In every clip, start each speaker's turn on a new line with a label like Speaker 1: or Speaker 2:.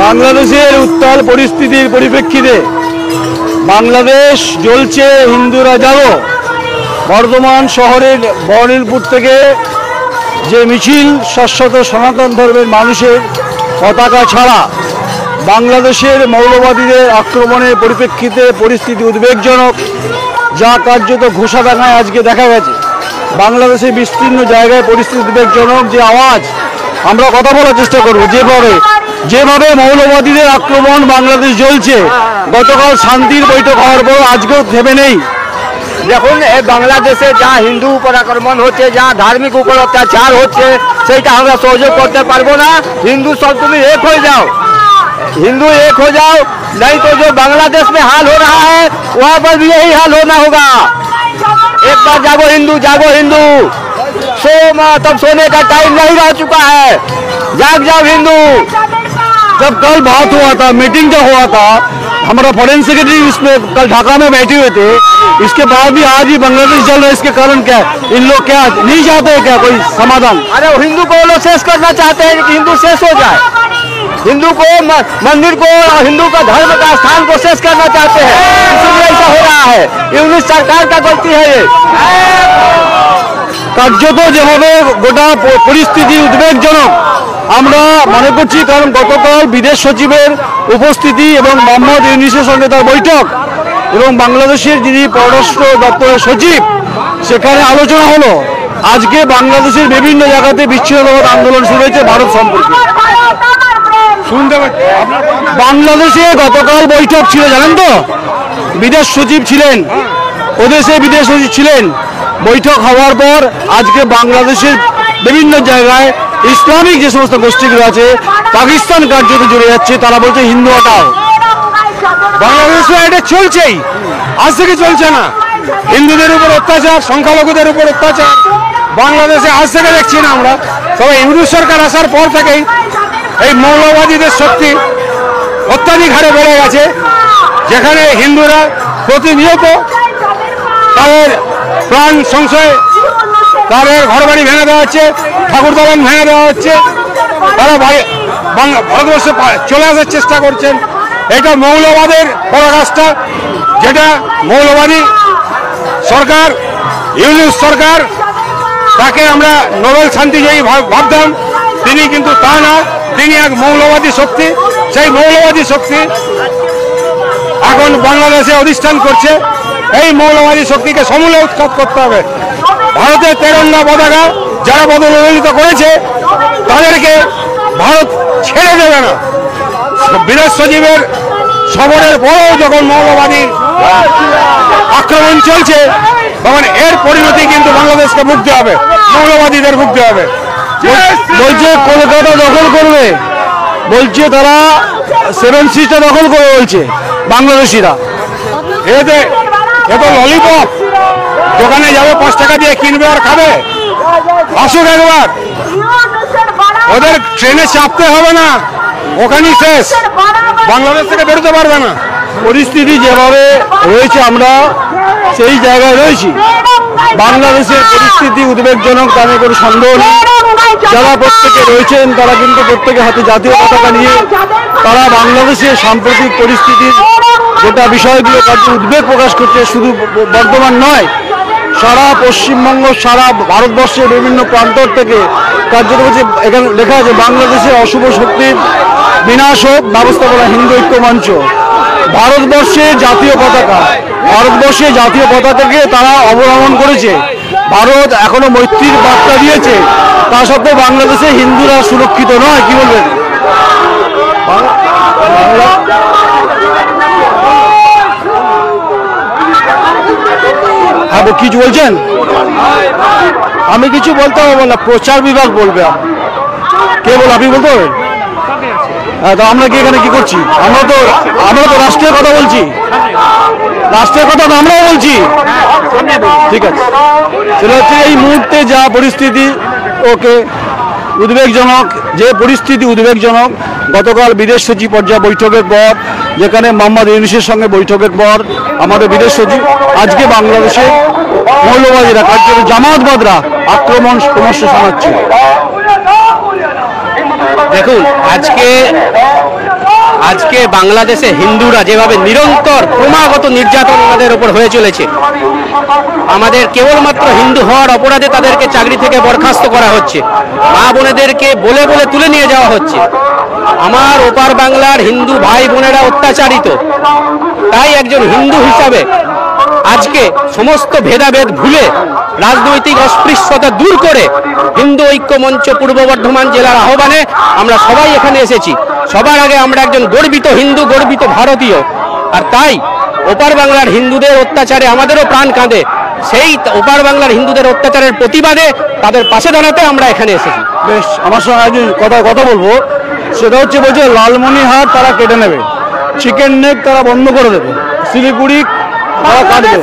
Speaker 1: বাংলাদেশের উত্তাল পরিস্থিতির পরিপ্রেক্ষিতে বাংলাদেশ জ্বলছে, হিন্দুরা জাগো। বর্ধমান শহরের বহরমপুর থেকে যে মিছিল শাশ্বত সনাতন ধর্মের মানুষের পতাকা ছাড়া বাংলাদেশের মৌলবাদীদের আক্রমণের পরিপ্রেক্ষিতে পরিস্থিতি উদ্বেগজনক, যা কার্যত ঘোষাডাঙ্গায় আজকে দেখা গেছে। বাংলাদেশের বিস্তীর্ণ জায়গায় পরিস্থিতি উদ্বেগজনক। যে আওয়াজ আমরা কথা বলার চেষ্টা করব, যেভাবে মৌলবাদীদের আক্রমণ বাংলাদেশ জ্বলছে, গতকাল শান্তির বৈঠক হওয়ার পর আজকেও থেমে নেই।
Speaker 2: দেখুন, বাংলাদেশে যা হিন্দু উপর আক্রমণ হচ্ছে, যা ধার্মিক উপর অত্যাচার হচ্ছে, সেইটা আমরা সহযোগ করতে পারবো না। हिंदू सब तुम एक हो जाओ, हिंदू एक हो जाओ, नहीं तो जो बांग्लादेश में हाल हो रहा है वहाँ पर भी यही हाल होना होगा। एक बार जागो हिंदू, जागो हिंदू। तब सोने का टाइम नहीं रह चुका है, जाग जाओ हिंदू।
Speaker 1: जब कल बात हुआ था, मीटिंग जब हुआ था, हमारा फॉरेन सेक्रेटरी इसमें कल ढाका में बैठे हुए थे, इसके बाद भी आज ही बांग्लादेश चल रहा है। इसके कारण क्या है? इन लोग क्या नहीं चाहते क्या कोई समाधान?
Speaker 2: अरे हिंदू को वो लोग शेष करना चाहते हैं कि हिंदू शेष हो जाए, हिंदू को मंदिर को और हिंदू का धर्म का स्थान को शेष करना चाहते हैं, इसलिए ऐसा हो रहा है। ये सरकार का गलती है। ये
Speaker 1: কার্যত যেভাবে গোটা পরিস্থিতি উদ্বেগজনক আমরা মনে করছি, কারণ গতকাল বিদেশ সচিবের উপস্থিতি এবং মোহাম্মদ ইউনূসের সঙ্গে তার বৈঠক এবং বাংলাদেশের যিনি পররাষ্ট্র দপ্তরের সচিব, সেখানে আলোচনা হলো। আজকে বাংলাদেশের বিভিন্ন জায়গাতে বিচ্ছিন্নতাবাদ আন্দোলন শুরু হয়েছে ভারত সম্পর্কে। বাংলাদেশে গতকাল বৈঠক ছিল, জানেন তো, বিদেশ সচিব ছিলেন, ওদেশে বিদেশ সচিব ছিলেন। বৈঠক হওয়ার পর আজকে বাংলাদেশের বিভিন্ন জায়গায় ইসলামিক যে সমস্ত গোষ্ঠীগুলো আছে, পাকিস্তান কার্যত জুড়ে যাচ্ছে। তারা বলছে হিন্দু হটাও।
Speaker 3: বাংলাদেশে এটা চলছেই, আজ থেকে চলছে না। হিন্দুদের উপর অত্যাচার, সংখ্যালঘুদের উপর অত্যাচার বাংলাদেশে আজ থেকে দেখছি না আমরা। তবে ইউনূস সরকার আসার পর থেকেই এই মৌলবাদীদের শক্তি অত্যাধিক হারে বেড়ে গেছে, যেখানে হিন্দুরা প্রতিনিয়ত তাদের প্রাণ সংশয়, তাদের ঘরবাড়ি ভেঙে দেওয়া হচ্ছে, ঠাকুর দালান ভেঙে দেওয়া হচ্ছে। তারা ভারতবর্ষে চলে আসার চেষ্টা করছেন। এটা মৌলবাদের পরাকাষ্ঠা, যেটা মৌলবাদী সরকার, ইউনূস সরকার, তাকে আমরা নোবেল শান্তিজয়ী ভাবতাম। তিনি কিন্তু তা না, তিনি এক মৌলবাদী শক্তি। সেই মৌলবাদী শক্তি এখন বাংলাদেশে অধিষ্ঠান করছে। এই মৌলবাদী শক্তিকে সমূলে উৎখাত করতে হবে। ভারতের তেরঙ্গা পতাকা যারা পদদলিত করেছে, তাদেরকে ভারত ছেড়ে দেবে না। বিদেশ সচিবের সফরের পরেও যখন মৌলবাদী আক্রমণ চলছে, তখন এর পরিণতি কিন্তু বাংলাদেশকে ভুগতে হবে, মৌলবাদীদের ভুগতে হবে।
Speaker 1: বলছে কলকাতা দখল করবে, বলছে তারা 7 সিটা দখল করবে, বলছে বাংলাদেশিরা।
Speaker 3: এতে এত ললিপপ দোকানে যাবে, 5 টাকা দিয়ে কিনবে আর খাবে। আসুক একবার, ওদের ট্রেনে চাপতে হবে না, ওখানেই শেষ, বাংলাদেশ থেকে বেরোতে পারবে না।
Speaker 1: পরিস্থিতি যেভাবে রয়েছে আমরা সেই জায়গায় রয়েছি। বাংলাদেশের পরিস্থিতি উদ্বেগজনক, তাদের কোনো সন্দেহ নেই। যারা প্রত্যেকে রয়েছেন তারা কিন্তু প্রত্যেকের হাতে জাতীয় পতাকা নিয়ে তারা বাংলাদেশের সাম্প্রতিক পরিস্থিতির গোটা বিষয়গুলো কার্য উদ্বেগ প্রকাশ করছে। শুধু বর্ধমান নয়, সারা পশ্চিমবঙ্গ, সারা ভারতবর্ষের বিভিন্ন প্রান্তর থেকে কার্যত হচ্ছে। এখানে লেখা আছে বাংলাদেশের অশুভ শক্তির বিনাশ হোক, ব্যবস্থাপনা হিন্দু ঐক্য মঞ্চ। ভারতবর্ষের জাতীয় পতাকাকে তারা অবলম্বন করেছে। ভারত এখনো মৈত্রীর বার্তা দিয়েছে, তা সত্ত্বেও বাংলাদেশে হিন্দুরা সুরক্ষিত নয়। কি বলবেন? হ্যাঁ, কিছু বলছেন? আমি কিছু বলতে পারবো না, প্রচার বিভাগ বলবে। কে বল? আপনি বলতে পারবেন? হ্যাঁ, তো আমরা কি এখানে কি করছি? আমরা তো রাষ্ট্রের কথা বলছি, রাষ্ট্রের কথা তো আমরাও বলছি। ঠিক আছে, সেটা হচ্ছে এই মুহূর্তে যা পরিস্থিতি, ওকে উদ্বেগজনক, যে পরিস্থিতি উদ্বেগজনক। গতকাল বিদেশ সচিব পর্যায়ে বৈঠকের পর, যেখানে মোহাম্মদ ইউনূসের সঙ্গে বৈঠকের পর আমাদের বিদেশ সচিব, আজকে বাংলাদেশে মৌলবাদীরা, কার্যত জামাতবাদরা আক্রমণ ক্রমশ শোনাচ্ছে।
Speaker 4: দেখুন, আজকে বাংলাদেশে হিন্দুরা যেভাবে নিরন্তর ক্রমাগত নির্যাতন আমাদের উপর হয়ে চলেছে, আমাদের কেবলমাত্র হিন্দু হওয়ার অপরাধে তাদেরকে চাকরি থেকে বরখাস্ত করা হচ্ছে, মা বোনেদেরকে বলে বলে তুলে নিয়ে যাওয়া হচ্ছে। আমার ওপার বাংলার হিন্দু ভাই বোনেরা অত্যাচারিত। তাই একজন হিন্দু হিসাবে আজকে সমস্ত ভেদাভেদ ভুলে রাজনৈতিক অস্পৃশ্যতা দূর করে হিন্দু ঐক্য মঞ্চ পূর্ব বর্ধমান জেলার আহ্বানে আমরা সবাই এখানে এসেছি। সবার আগে আমরা একজন গর্বিত হিন্দু, গর্বিত ভারতীয়। আর তাই ওপার বাংলার হিন্দুদের অত্যাচারে আমাদেরও প্রাণ কাঁদে। সেই ওপার বাংলার হিন্দুদের অত্যাচারের প্রতিবাদে তাদের পাশে দাঁড়াতে আমরা এখানে এসেছি।
Speaker 1: বেশ, আমার সঙ্গে একজন কথা বলবো, সেটা হচ্ছে বলছে লালমনিরহাট তারা কেটে নেবে, চিকেন নেক তারা বন্ধ করে দেবে, শিলিগুড়ি তারা কাটবে।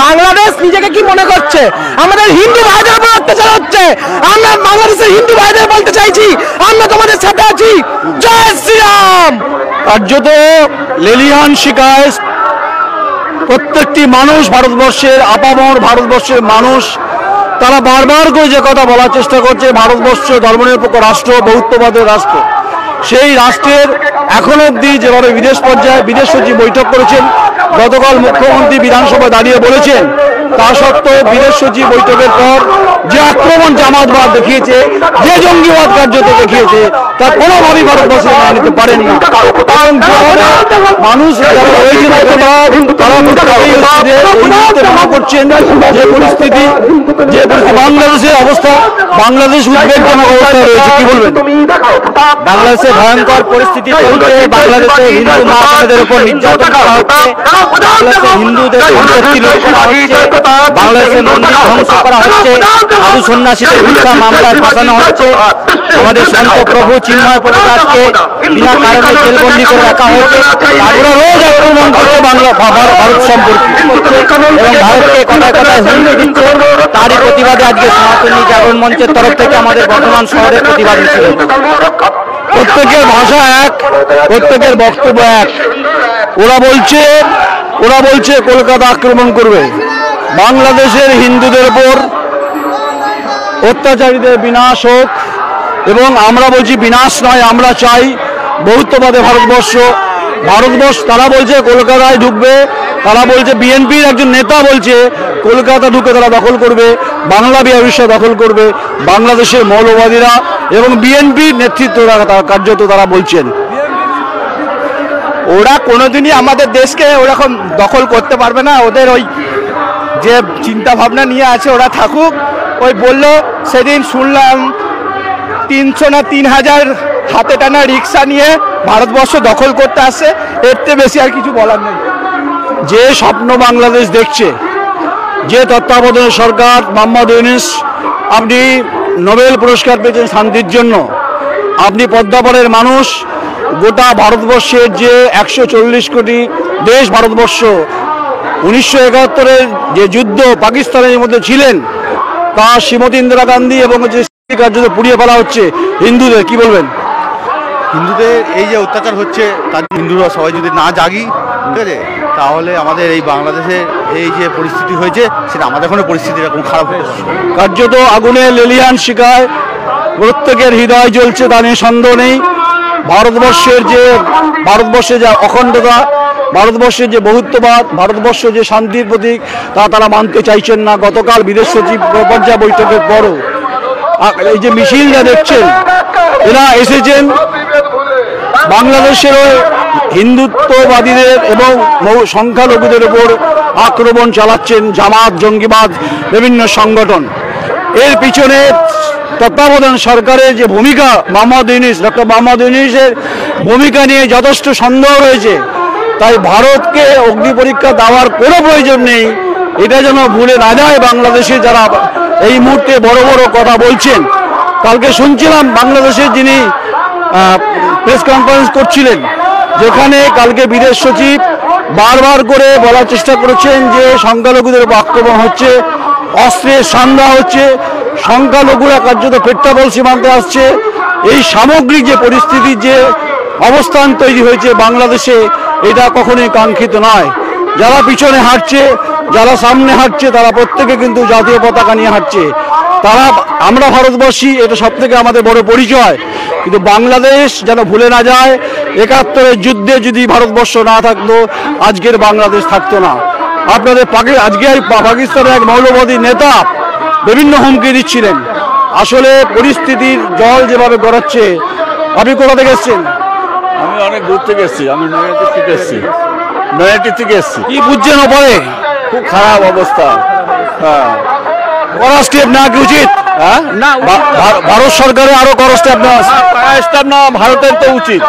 Speaker 5: বাংলাদেশ নিজেকে কি মনে করছে? আমাদের হিন্দু ভাইদের উপর অত্যাচার হচ্ছে। আমরা বাংলাদেশের হিন্দু ভাইদের বলতে চাইছি, আমরা তোমাদের সাথে আছি। জয় শ্রীরাম।
Speaker 1: কার্যত লেলিহান শিকায় প্রত্যেকটি মানুষ, ভারতবর্ষের আপামর ভারতবর্ষের মানুষ, তারা বারবার করে যে কথা বলার চেষ্টা করছে, ভারতবর্ষ ধর্মনিরপেক্ষ রাষ্ট্র, বহুত্ববাদের রাষ্ট্র। সেই রাষ্ট্রের এখন অবধি যেভাবে বিদেশ পর্যায়ে বিদেশ সচিব বৈঠক করেছেন, গতকাল মুখ্যমন্ত্রী বিধানসভায় দাঁড়িয়ে বলেছেন, তা সত্ত্বেও বিদেশ সচিব বৈঠকের পর যে আক্রমণ জামাতবাদ দেখিয়েছে, যে জঙ্গিবাদ কার্যত দেখিয়েছে, তা কোনোভাবেই ভারতবর্ষে মেনে নিতে পারেন না। কারণ মানুষ যারা রয়েছেন তারা মনে করছেন যে পরিস্থিতি বাংলাদেশের অবস্থা, বাংলাদেশ উদ্বেগজনক অবস্থায় রয়েছে। কি বলবেন?
Speaker 4: বাংলাদেশে ভয়ঙ্কর পরিস্থিতি চলছে। বাংলাদেশে হিন্দু মা বোনেদের উপর নির্যাতন করা হচ্ছে, বাংলাদেশে হিন্দুদের সম্পত্তি লুট করা হচ্ছে, বাংলাদেশে মন্দির ধ্বংস করা হচ্ছে, সাধু সন্ন্যাসীদের মিথ্যা মামলায় ফাঁসানো হচ্ছে, আমাদের সন্ত প্রভু চিন্ময় প্রভুকে বিনা কারণে জেলবন্দি করে রাখা হয়েছে। তারপরে রোজ আক্রমণ করছে ভারত সম্পর্কে এবং ভারতকে কথায় কথায় হুমকি দিচ্ছে। তারই প্রতিবাদে আজকে সনাতনী জাগরণ মঞ্চের তরফ থেকে আমাদের বর্ধমান শহরে প্রতিবাদ মিছিল।
Speaker 1: প্রত্যেকের ভাষা এক, প্রত্যেকের বক্তব্য এক। ওরা বলছে কলকাতা আক্রমণ করবে, বাংলাদেশের হিন্দুদের উপর অত্যাচারীদের বিনাশ হোক, এবং আমরা বলছি বিনাশ নয়, আমরা চাই বহুত্ববাদী ভারতবর্ষ। তারা বলছে কলকাতায় ঢুকবে, তারা বলছে বিএনপির একজন নেতা বলছে কলকাতা ঢুকে তারা দখল করবে, বাংলা বিহার উড়িষ্যা দখল করবে। বাংলাদেশের মৌলবাদীরা এবং বিএনপির নেতৃত্বরা কার্যত তারা বলছেন
Speaker 5: ওরা কোনোদিনই আমাদের দেশকে ওরকম দখল করতে পারবে না। ওদের ওই যে চিন্তা ভাবনা নিয়ে আছে ওরা থাকুক। ওই বললো সেদিন শুনলাম 300 না 3000 হাতে টানা রিক্সা নিয়ে ভারতবর্ষ দখল করতে আসছে। এর থেকে বেশি আর কিছু বলার নেই।
Speaker 1: যে স্বপ্ন বাংলাদেশ দেখছে, যে তত্ত্বাবধায়ক সরকার মোহাম্মদ ইউনূস, আপনি নোবেল পুরস্কার পেয়েছেন শান্তির জন্য, আপনি পদ্মাপাড়ের মানুষ, গোটা ভারতবর্ষের যে 140 কোটি দেশ ভারতবর্ষ, 1971-এর যে যুদ্ধ পাকিস্তানের মধ্যে ছিলেন, তা শ্রীমতী ইন্দিরা গান্ধী এবং যে কার্যত পুড়িয়ে ফেলা হচ্ছে হিন্দুদের। কি বলবেন?
Speaker 6: হিন্দুদের এই যে অত্যাচার হচ্ছে, তার হিন্দুরা সবাই যদি না জাগি, ঠিক আছে, তাহলে আমাদের এই বাংলাদেশের এই যে পরিস্থিতি হয়েছে, সেটা আমাদের এখনো পরিস্থিতি এরকম খারাপ হয়ে যাচ্ছে।
Speaker 1: কার্যত আগুনে লেলিহান শিকায় প্রত্যেকের হৃদয় জ্বলছে, তা নিয়ে সন্দেহ নেই। ভারতবর্ষের যে অখণ্ডতা, ভারতবর্ষের যে বহুত্ববাদ, ভারতবর্ষ যে শান্তির প্রতীক, তা তারা মানতে চাইছেন না। গতকাল বিদেশ সচিব পর্যায়ে বৈঠকের পরও এই যে মিছিল যা দেখছেন, এরা এসেছেন বাংলাদেশেরও হিন্দুত্ববাদীদের এবং সংখ্যালঘুদের উপর আক্রমণ চালাচ্ছেন জামাত, জঙ্গিবাদ, বিভিন্ন সংগঠন। এর পিছনে তত্ত্বাবধান সরকারের যে ভূমিকা, ডক্টর মোহাম্মদ ইউনূসের ভূমিকা নিয়ে যথেষ্ট সন্দেহ রয়েছে। তাই ভারতকে অগ্নি পরীক্ষা দেওয়ার কোনো প্রয়োজন নেই, এটা যেন ভুলে না যায় বাংলাদেশে যারা এই মুহূর্তে বড় বড় কথা বলছেন। কালকে শুনছিলাম বাংলাদেশের যিনি প্রেস কনফারেন্স করছিলেন, যেখানে কালকে বিদেশ সচিব বারবার করে বলার চেষ্টা করেছেন যে সংখ্যালঘুদের উপর আক্রমণ হচ্ছে, অস্ত্রের সন্ধ্যা হচ্ছে, সংখ্যালঘুরা কার্যত পেট্টাবল সীমান্তে আসছে। এই সামগ্রিক যে পরিস্থিতির যে অবস্থান তৈরি হয়েছে বাংলাদেশে, এটা কখনোই কাঙ্ক্ষিত নয়। যারা পিছনে হাঁটছে, যারা সামনে হাঁটছে, তারা প্রত্যেকে কিন্তু জাতীয় পতাকা নিয়ে হাঁটছে। তারা আমরা ভারতবর্ষী, এটা সব থেকে আমাদের বড় পরিচয়। কিন্তু বাংলাদেশ যেন ভুলে না যায়, 71-এর যুদ্ধে যদি ভারতবর্ষ না থাকতো আজকের বাংলাদেশ থাকতো না। আপনাদের আজকে পাকিস্তানের এক মৌলবাদী নেতা বিভিন্ন হুমকি দিচ্ছিলেন। আসলে পরিস্থিতির জল যেভাবে গড়াচ্ছে, আপনি কোথা থেকে এসছেন?
Speaker 7: আমি অনেক দূর থেকে এসেছি, আমি নয়াটি থেকে এসেছি,
Speaker 1: কি বুঝছেন ওপরে?
Speaker 7: খুব খারাপ অবস্থা। হ্যাঁ,
Speaker 1: কড়া স্টেপ না কি উচিত?
Speaker 7: হ্যাঁ না,
Speaker 1: ভারত সরকারের আরো কড়া স্টেপ না
Speaker 7: স্টেপ না ভারতের তো উচিত।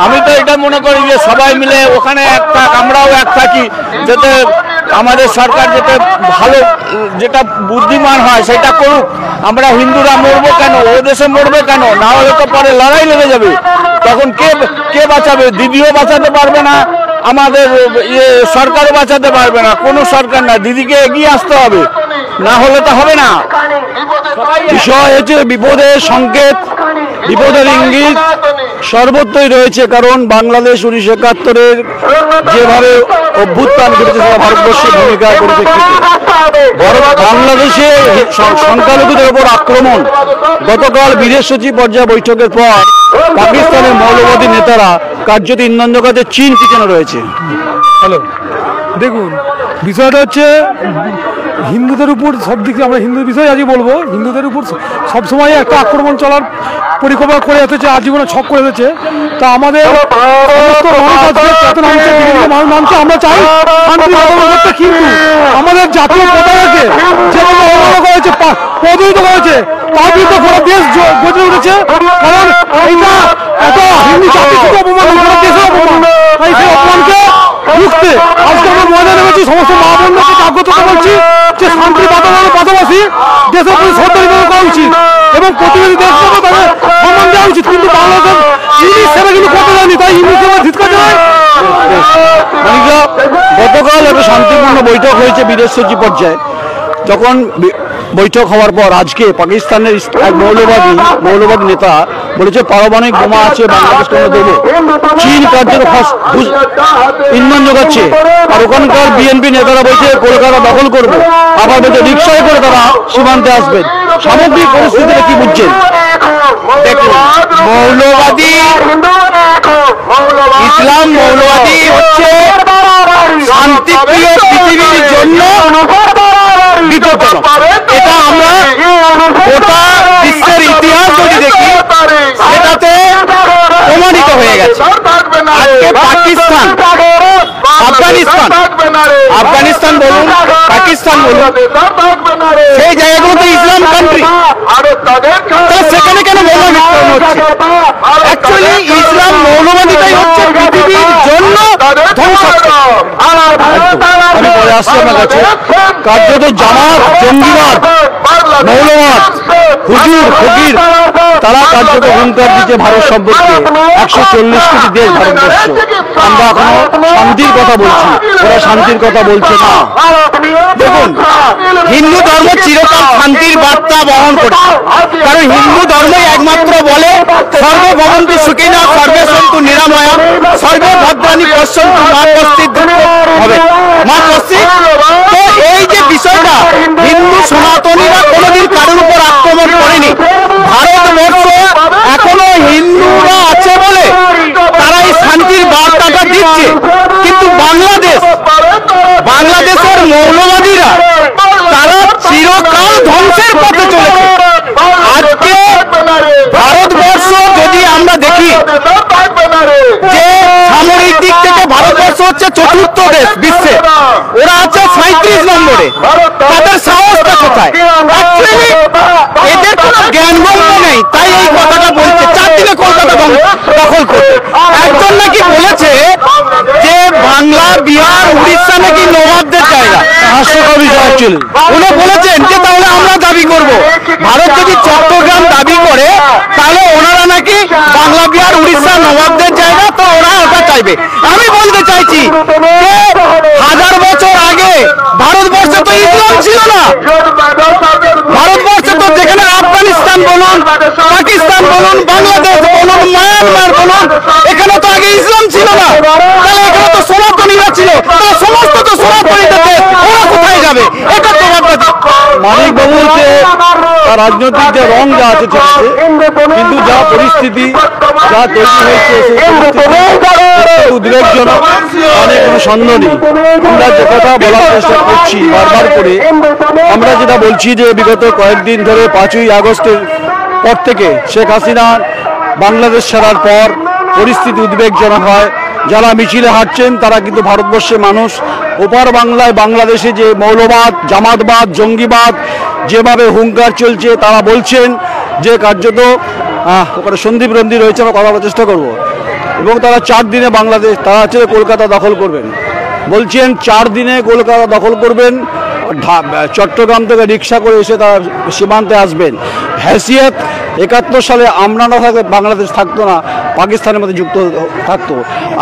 Speaker 7: আমি তো এটা মনে করি যে সবাই মিলে ওখানে এক থাক, আমরাও এক থাকি, যাতে আমাদের সরকার যাতে ভালো, যেটা বুদ্ধিমান হয় সেটা করুক। আমরা হিন্দুরা মরবো কেন? ও দেশে মরবে কেন? না হলে তো পরে লড়াই লেগে যাবে। তখন কে বাঁচাবে? দিদিও বাঁচাতে পারবে না, আমাদের সরকারও বাঁচাতে পারবে না। কোনো সরকার না, দিদিকে এগিয়ে আসতে হবে, না হলে তো হবে না।
Speaker 1: বিষয় হচ্ছে বিপদের সংকেত, বিপদের ইঙ্গিত সর্বত্রই রয়েছে। কারণ বাংলাদেশ 1971-এর যেভাবে অভ্যুত্থান ঘটেছে সেটা ভারতবর্ষের ভূমিকা পরিপ্রেক্ষিতে বাংলাদেশে সংখ্যালঘুদের ওপর আক্রমণ। গতকাল বিদেশ সচিব পর্যায়ে বৈঠকের পর পাকিস্তানের মৌলবাদী নেতারা কার্যত ইন্ধন জোগাতে চীন পিছনে রয়েছে।
Speaker 8: হ্যালো, দেখুন বিষয়টা হচ্ছে হিন্দুদের উপর সব দিকে, আমরা হিন্দুর বিষয়ে আজকে বলবো, হিন্দুদের উপর সবসময় একটা আক্রমণ চলার পরিকল্পনা করে এসেছে, আজীবনে ছক করে এসেছে। তা আমাদের সমস্ত মানুষ নামছে, আমরা চাই শান্তি করতে, কিন্তু আমাদের জাতীয় পতাকাকে যেভাবে অবহেলা করেছে, প্রতিহিত করেছে, তার বিরুদ্ধে গোটা দেশ গজে উঠেছে। কারণ এইটা এত হিন্দু জাতি শুধু অপমান, গোটা দেশের অপমান। তাই সেই অপমানকে রুখতে আজকে আমরা ময়দানে নেমেছি। সমস্ত মা বোনদেরকে জাগ্রত বলছি যে শান্তির বাতাবরণের পাশাপাশি দেশের প্রতি শ্রদ্ধা নিবেদন করা উচিত এবং প্রতিবেশী দেশগুলো তাদের সম্মান দেওয়া উচিত। কিন্তু বাংলাদেশ ইংলিশ সেবা কিন্তু করতে যায়নি, তাই ইংলিশ সেবা ধিক্কার জানায়।
Speaker 1: গতকাল একটা শান্তিপূর্ণ বৈঠক হয়েছে বিদেশ সচিব পর্যায়ে। যখন বৈঠক হওয়ার পর আজকে পাকিস্তানের এক মৌলবাদী নেতা বলেছে পারমাণবিক বোমা আছে, বাংলাদেশকে আমরা দেবো। চীন কার্যত ইন্ধন যোগাচ্ছে, আর ওখানকার বিএনপি নেতারা বলছে কলকাতা দখল করবে, আবার বলছে রিক্সায় করে তারা সীমান্তে আসবেন। সামগ্রিক পরিস্থিতিটা কি বুঝছেন?
Speaker 4: দেখুন, ইসলাম মৌলবাদী হচ্ছে শান্তিপ্রিয় পৃথিবীর জন্য বিপজ্জনক। এটা আমরা গোটা বিশ্বের ইতিহাস যদি দেখি সেটাতে প্রমাণিত হয়ে গেছে। আজকে আফগানিস্তান বলুন, পাকিস্তান বলুন, সেই জায়গাগুলোতে ইসলাম কান্ট্রি, সেখানে কেন মৌলবাদী হচ্ছে? অ্যাকচুয়ালি ইসলাম মৌলবাদীটাই হচ্ছে পৃথিবীর জন্য ধ্বংসাত্মক।
Speaker 1: আমি পরে আসছি আমার কাছে। কার্যত জামাত, জঙ্গিবাদ, মৌলবাদ, হুজুর, ফকির, তারা কার্যত হুঙ্কার দিচ্ছে ভারত সম্পর্কে। 140 কোটি দেশ ভারতবর্ষ, আমরা এখনো শান্তির কথা বলছি, ওরা শান্তির কথা বলছে না।
Speaker 4: দেখুন, হিন্দু ধর্ম চিরকাল শান্তির বার্তা বহন করছে। কারণ হিন্দু ধর্মই একমাত্র বলে সর্বভবন্তু সুখিনা সর্বে সন্তু নিরাময়া সর্বে ভদ্রাণী পশ্যন্তু মা কশ্চিৎ হবে মা কশ্চিৎ। তো এই যে বিষয়টা, হিন্দু সনাতনীরা কোনোদিন কারোর উপর আক্রমণ করেনি। ভারতবর্ষ এখনো হিন্দুরা আছে বলে তারা এই শান্তির বার্তাটা দিচ্ছে। কিন্তু বাংলাদেশের মৌলবাদীরা তারা চিরকাল ধ্বংসের পথে চলেছে। আজকে ভারতবর্ষ যদি আমরা দেখি যে সামরিক দিক থেকে ভারতবর্ষ হচ্ছে 4র্থ দেশ বিশ্বে, ওরা আছে 37 নম্বরে। তাদের সাহসটা কোথায়? অ্যাকচুয়ালি এদের কোনো জ্ঞানগম্য নেই, তাই এই কথাটা বলছে। 4 দিনে কলকাতা দখল করতে। একজন নাকি বলেছে যে বাংলা, বিহার, উড়িষ্যা নাকি নবাবদের জায়গা।
Speaker 1: হাস্যকর বিষয় অ্যাকচুয়ালি।
Speaker 4: উনি বলেছেন যে তাহলে আমরা দাবি করব, ভারত যদি চট্টগ্রাম দাবি করে তাহলে ওনারা নাকি বাংলা, বিহার, উড়িষ্যা নবাবদের জায়গা, তো ওরা ওটা চাইবে। আমি বলতে চাইছি যে 1000 বছর আগে ভারতবর্ষে তো ইসলাম ছিল না। ভারতবর্ষে তো যেখানে আফগানিস্তান বলুন, পাকিস্তান বলুন, বাংলাদেশ বলুন, মায়ানমার বলুন, এখানে তো আগে ইসলাম ছিল না। তাহলে এখানে তো সনাতনীরা ছিল, তাহলে সমস্ত তো সনাতনীদের দেশ, ওরা কোথায় যাবে? এটা তো
Speaker 1: মানিক বাবুতে তার রাজনৈতিক যে রং যা আছে ঠিক আছে, কিন্তু যা পরিস্থিতি যা তৈরি হয়েছে উদ্বেগজনক, অনেক কোনো সন্দেহ নেই। আমরা যে কথা বলার চেষ্টা করছি বারবার করে, আমরা যেটা বলছি যে বিগত কয়েকদিন ধরে 5ই আগস্টের পর থেকে শেখ হাসিনা বাংলাদেশ ছাড়ার পর পরিস্থিতি উদ্বেগজনক হয়। যারা মিছিলে হাঁটছেন তারা কিন্তু ভারতবর্ষের মানুষ। ওপার বাংলায় বাংলাদেশে যে মৌলবাদ, জামাতবাদ, জঙ্গিবাদ যেভাবে হুঙ্কার চলছে, তারা বলছেন যে কার্যত ওখানে সন্দীপ রন্দি রয়েছে, আমরা কথা বলার চেষ্টা করব, এবং তারা 4 দিনে বাংলাদেশ, তারা হচ্ছে কলকাতা দখল করবেন বলছেন। 4 দিনে কলকাতা দখল করবেন, চট্টগ্রাম থেকে রিক্সা করে এসে তারা সীমান্তে আসবেন। হ্যাসিয়ত 71 সালে আমরা না থাকলে বাংলাদেশ থাকতো না, পাকিস্তানের মধ্যে যুক্ত থাকতো।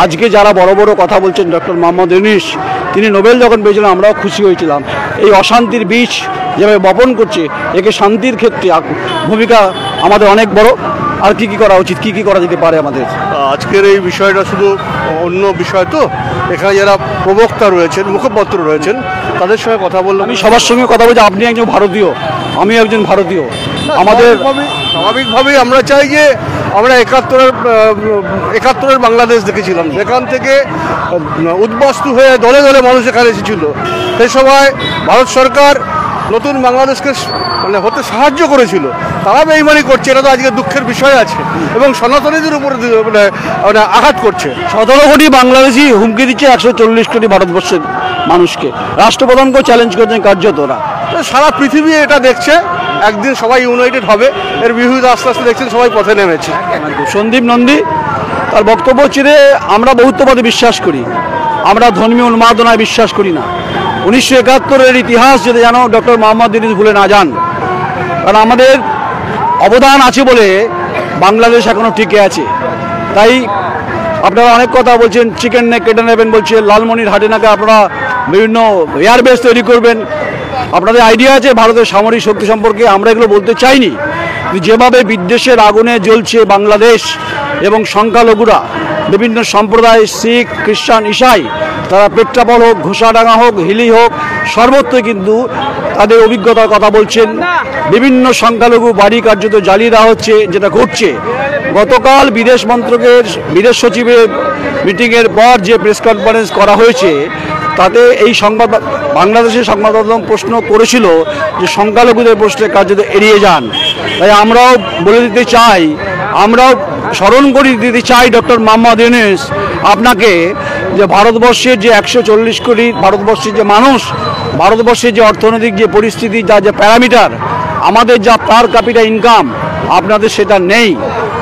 Speaker 1: আজকে যারা বড় বড় কথা বলছেন, ডক্টর মোহাম্মদ ইউনূস তিনি নোবেল যখন পেয়েছিলেন আমরাও খুশি হয়েছিলাম। এই অশান্তির বীজ যেভাবে বপন করছে, একে শান্তির ক্ষেত্রে ভূমিকা আমাদের অনেক বড়। আর কি করা উচিত, কি করা যেতে পারে আমাদের?
Speaker 9: আজকের এই বিষয়টা শুধু অন্য বিষয় তো, এখানে যারা প্রবক্তা রয়েছেন, মুখপত্র রয়েছেন, তাদের সঙ্গে কথা বললাম।
Speaker 1: আমি সবার সঙ্গে কথা বলছি, আপনি একজন ভারতীয়, আমি একজন ভারতীয়। আমাদের
Speaker 9: স্বাভাবিকভাবেই আমরা চাই যে আমরা 71-এর বাংলাদেশ দেখেছিলাম, যেখান থেকে উদ্বাস্তু হয়ে দলে দলে মানুষ এখানে এসেছিল। সেই সময় ভারত সরকার নতুন বাংলাদেশকে মানে হতে সাহায্য করেছিল, তারা বেইমানি করছে, এটা তো আজকে দুঃখের বিষয় আছে, এবং সনাতনীদের উপরে মানে আঘাত করছে।
Speaker 1: 17 কোটি বাংলাদেশি হুমকি দিচ্ছে 140 কোটি ভারতবর্ষের মানুষকে। রাষ্ট্রপ্রধানকেও চ্যালেঞ্জ করছেন কার্যত ওরা।
Speaker 9: সারা পৃথিবী এটা দেখছে, একদিন সবাই ইউনাইটেড হবে, এর বিরুদ্ধে আস্তে আস্তে দেখছেন সবাই পথে নেমেছে।
Speaker 1: সন্দীপ নন্দী তার বক্তব্য হচ্ছে যে আমরা বহুত্ববাদে বিশ্বাস করি, আমরা ধর্মীয় উন্মাদনায় বিশ্বাস করি না। 1971-এর ইতিহাস যদি জানো ডক্টর মোহাম্মদ ইউনূস ভুলে না যান, কারণ আমাদের অবদান আছে বলে বাংলাদেশ এখনো টিকে আছে। তাই আপনারা অনেক কথা বলছেন, চিকেন নেক কেটে নেবেন বলছেন, লালমনির হাটে নাকি আপনারা বিভিন্ন এয়ারবেস তৈরি করবেন। আপনাদের আইডিয়া আছে ভারতের সামরিক শক্তি সম্পর্কে, আমরা এগুলো বলতে চাইনি। যেভাবে বিদ্বেষের আগুনে জ্বলছে বাংলাদেশ এবং সংখ্যালঘুরা, বিভিন্ন সম্প্রদায়, শিখ, খ্রিস্টান, ঈসাই, তারা পেট্রাপল হোক, ঘোষাডাঙ্গা হোক, হিলি হোক, সর্বত্রই কিন্তু তাদের অভিজ্ঞতার কথা বলছেন। বিভিন্ন সংখ্যালঘু বাড়ি কার্যত জ্বালিয়ে দেওয়া হচ্ছে, যেটা ঘটছে। গতকাল বিদেশ মন্ত্রকের বিদেশ সচিবের মিটিংয়ের পর যে প্রেস কনফারেন্স করা হয়েছে, তাতে এই সংবাদ বাংলাদেশের সংবাদ মাধ্যম প্রশ্ন করেছিল যে সংখ্যালঘুদের প্রশ্নে কার্যত এড়িয়ে যান। তাই আমরাও বলে দিতে চাই, আমরাও স্মরণ করিয়ে দিতে চাই ডক্টর মোহাম্মদ ইউনূস আপনাকে, যে ভারতবর্ষের যে 140 কোটি ভারতবর্ষের যে মানুষ, ভারতবর্ষের যে অর্থনৈতিক যে পরিস্থিতি, যা যে প্যারামিটার, আমাদের যা পার ক্যাপিটা ইনকাম, আপনাদের সেটা নেই।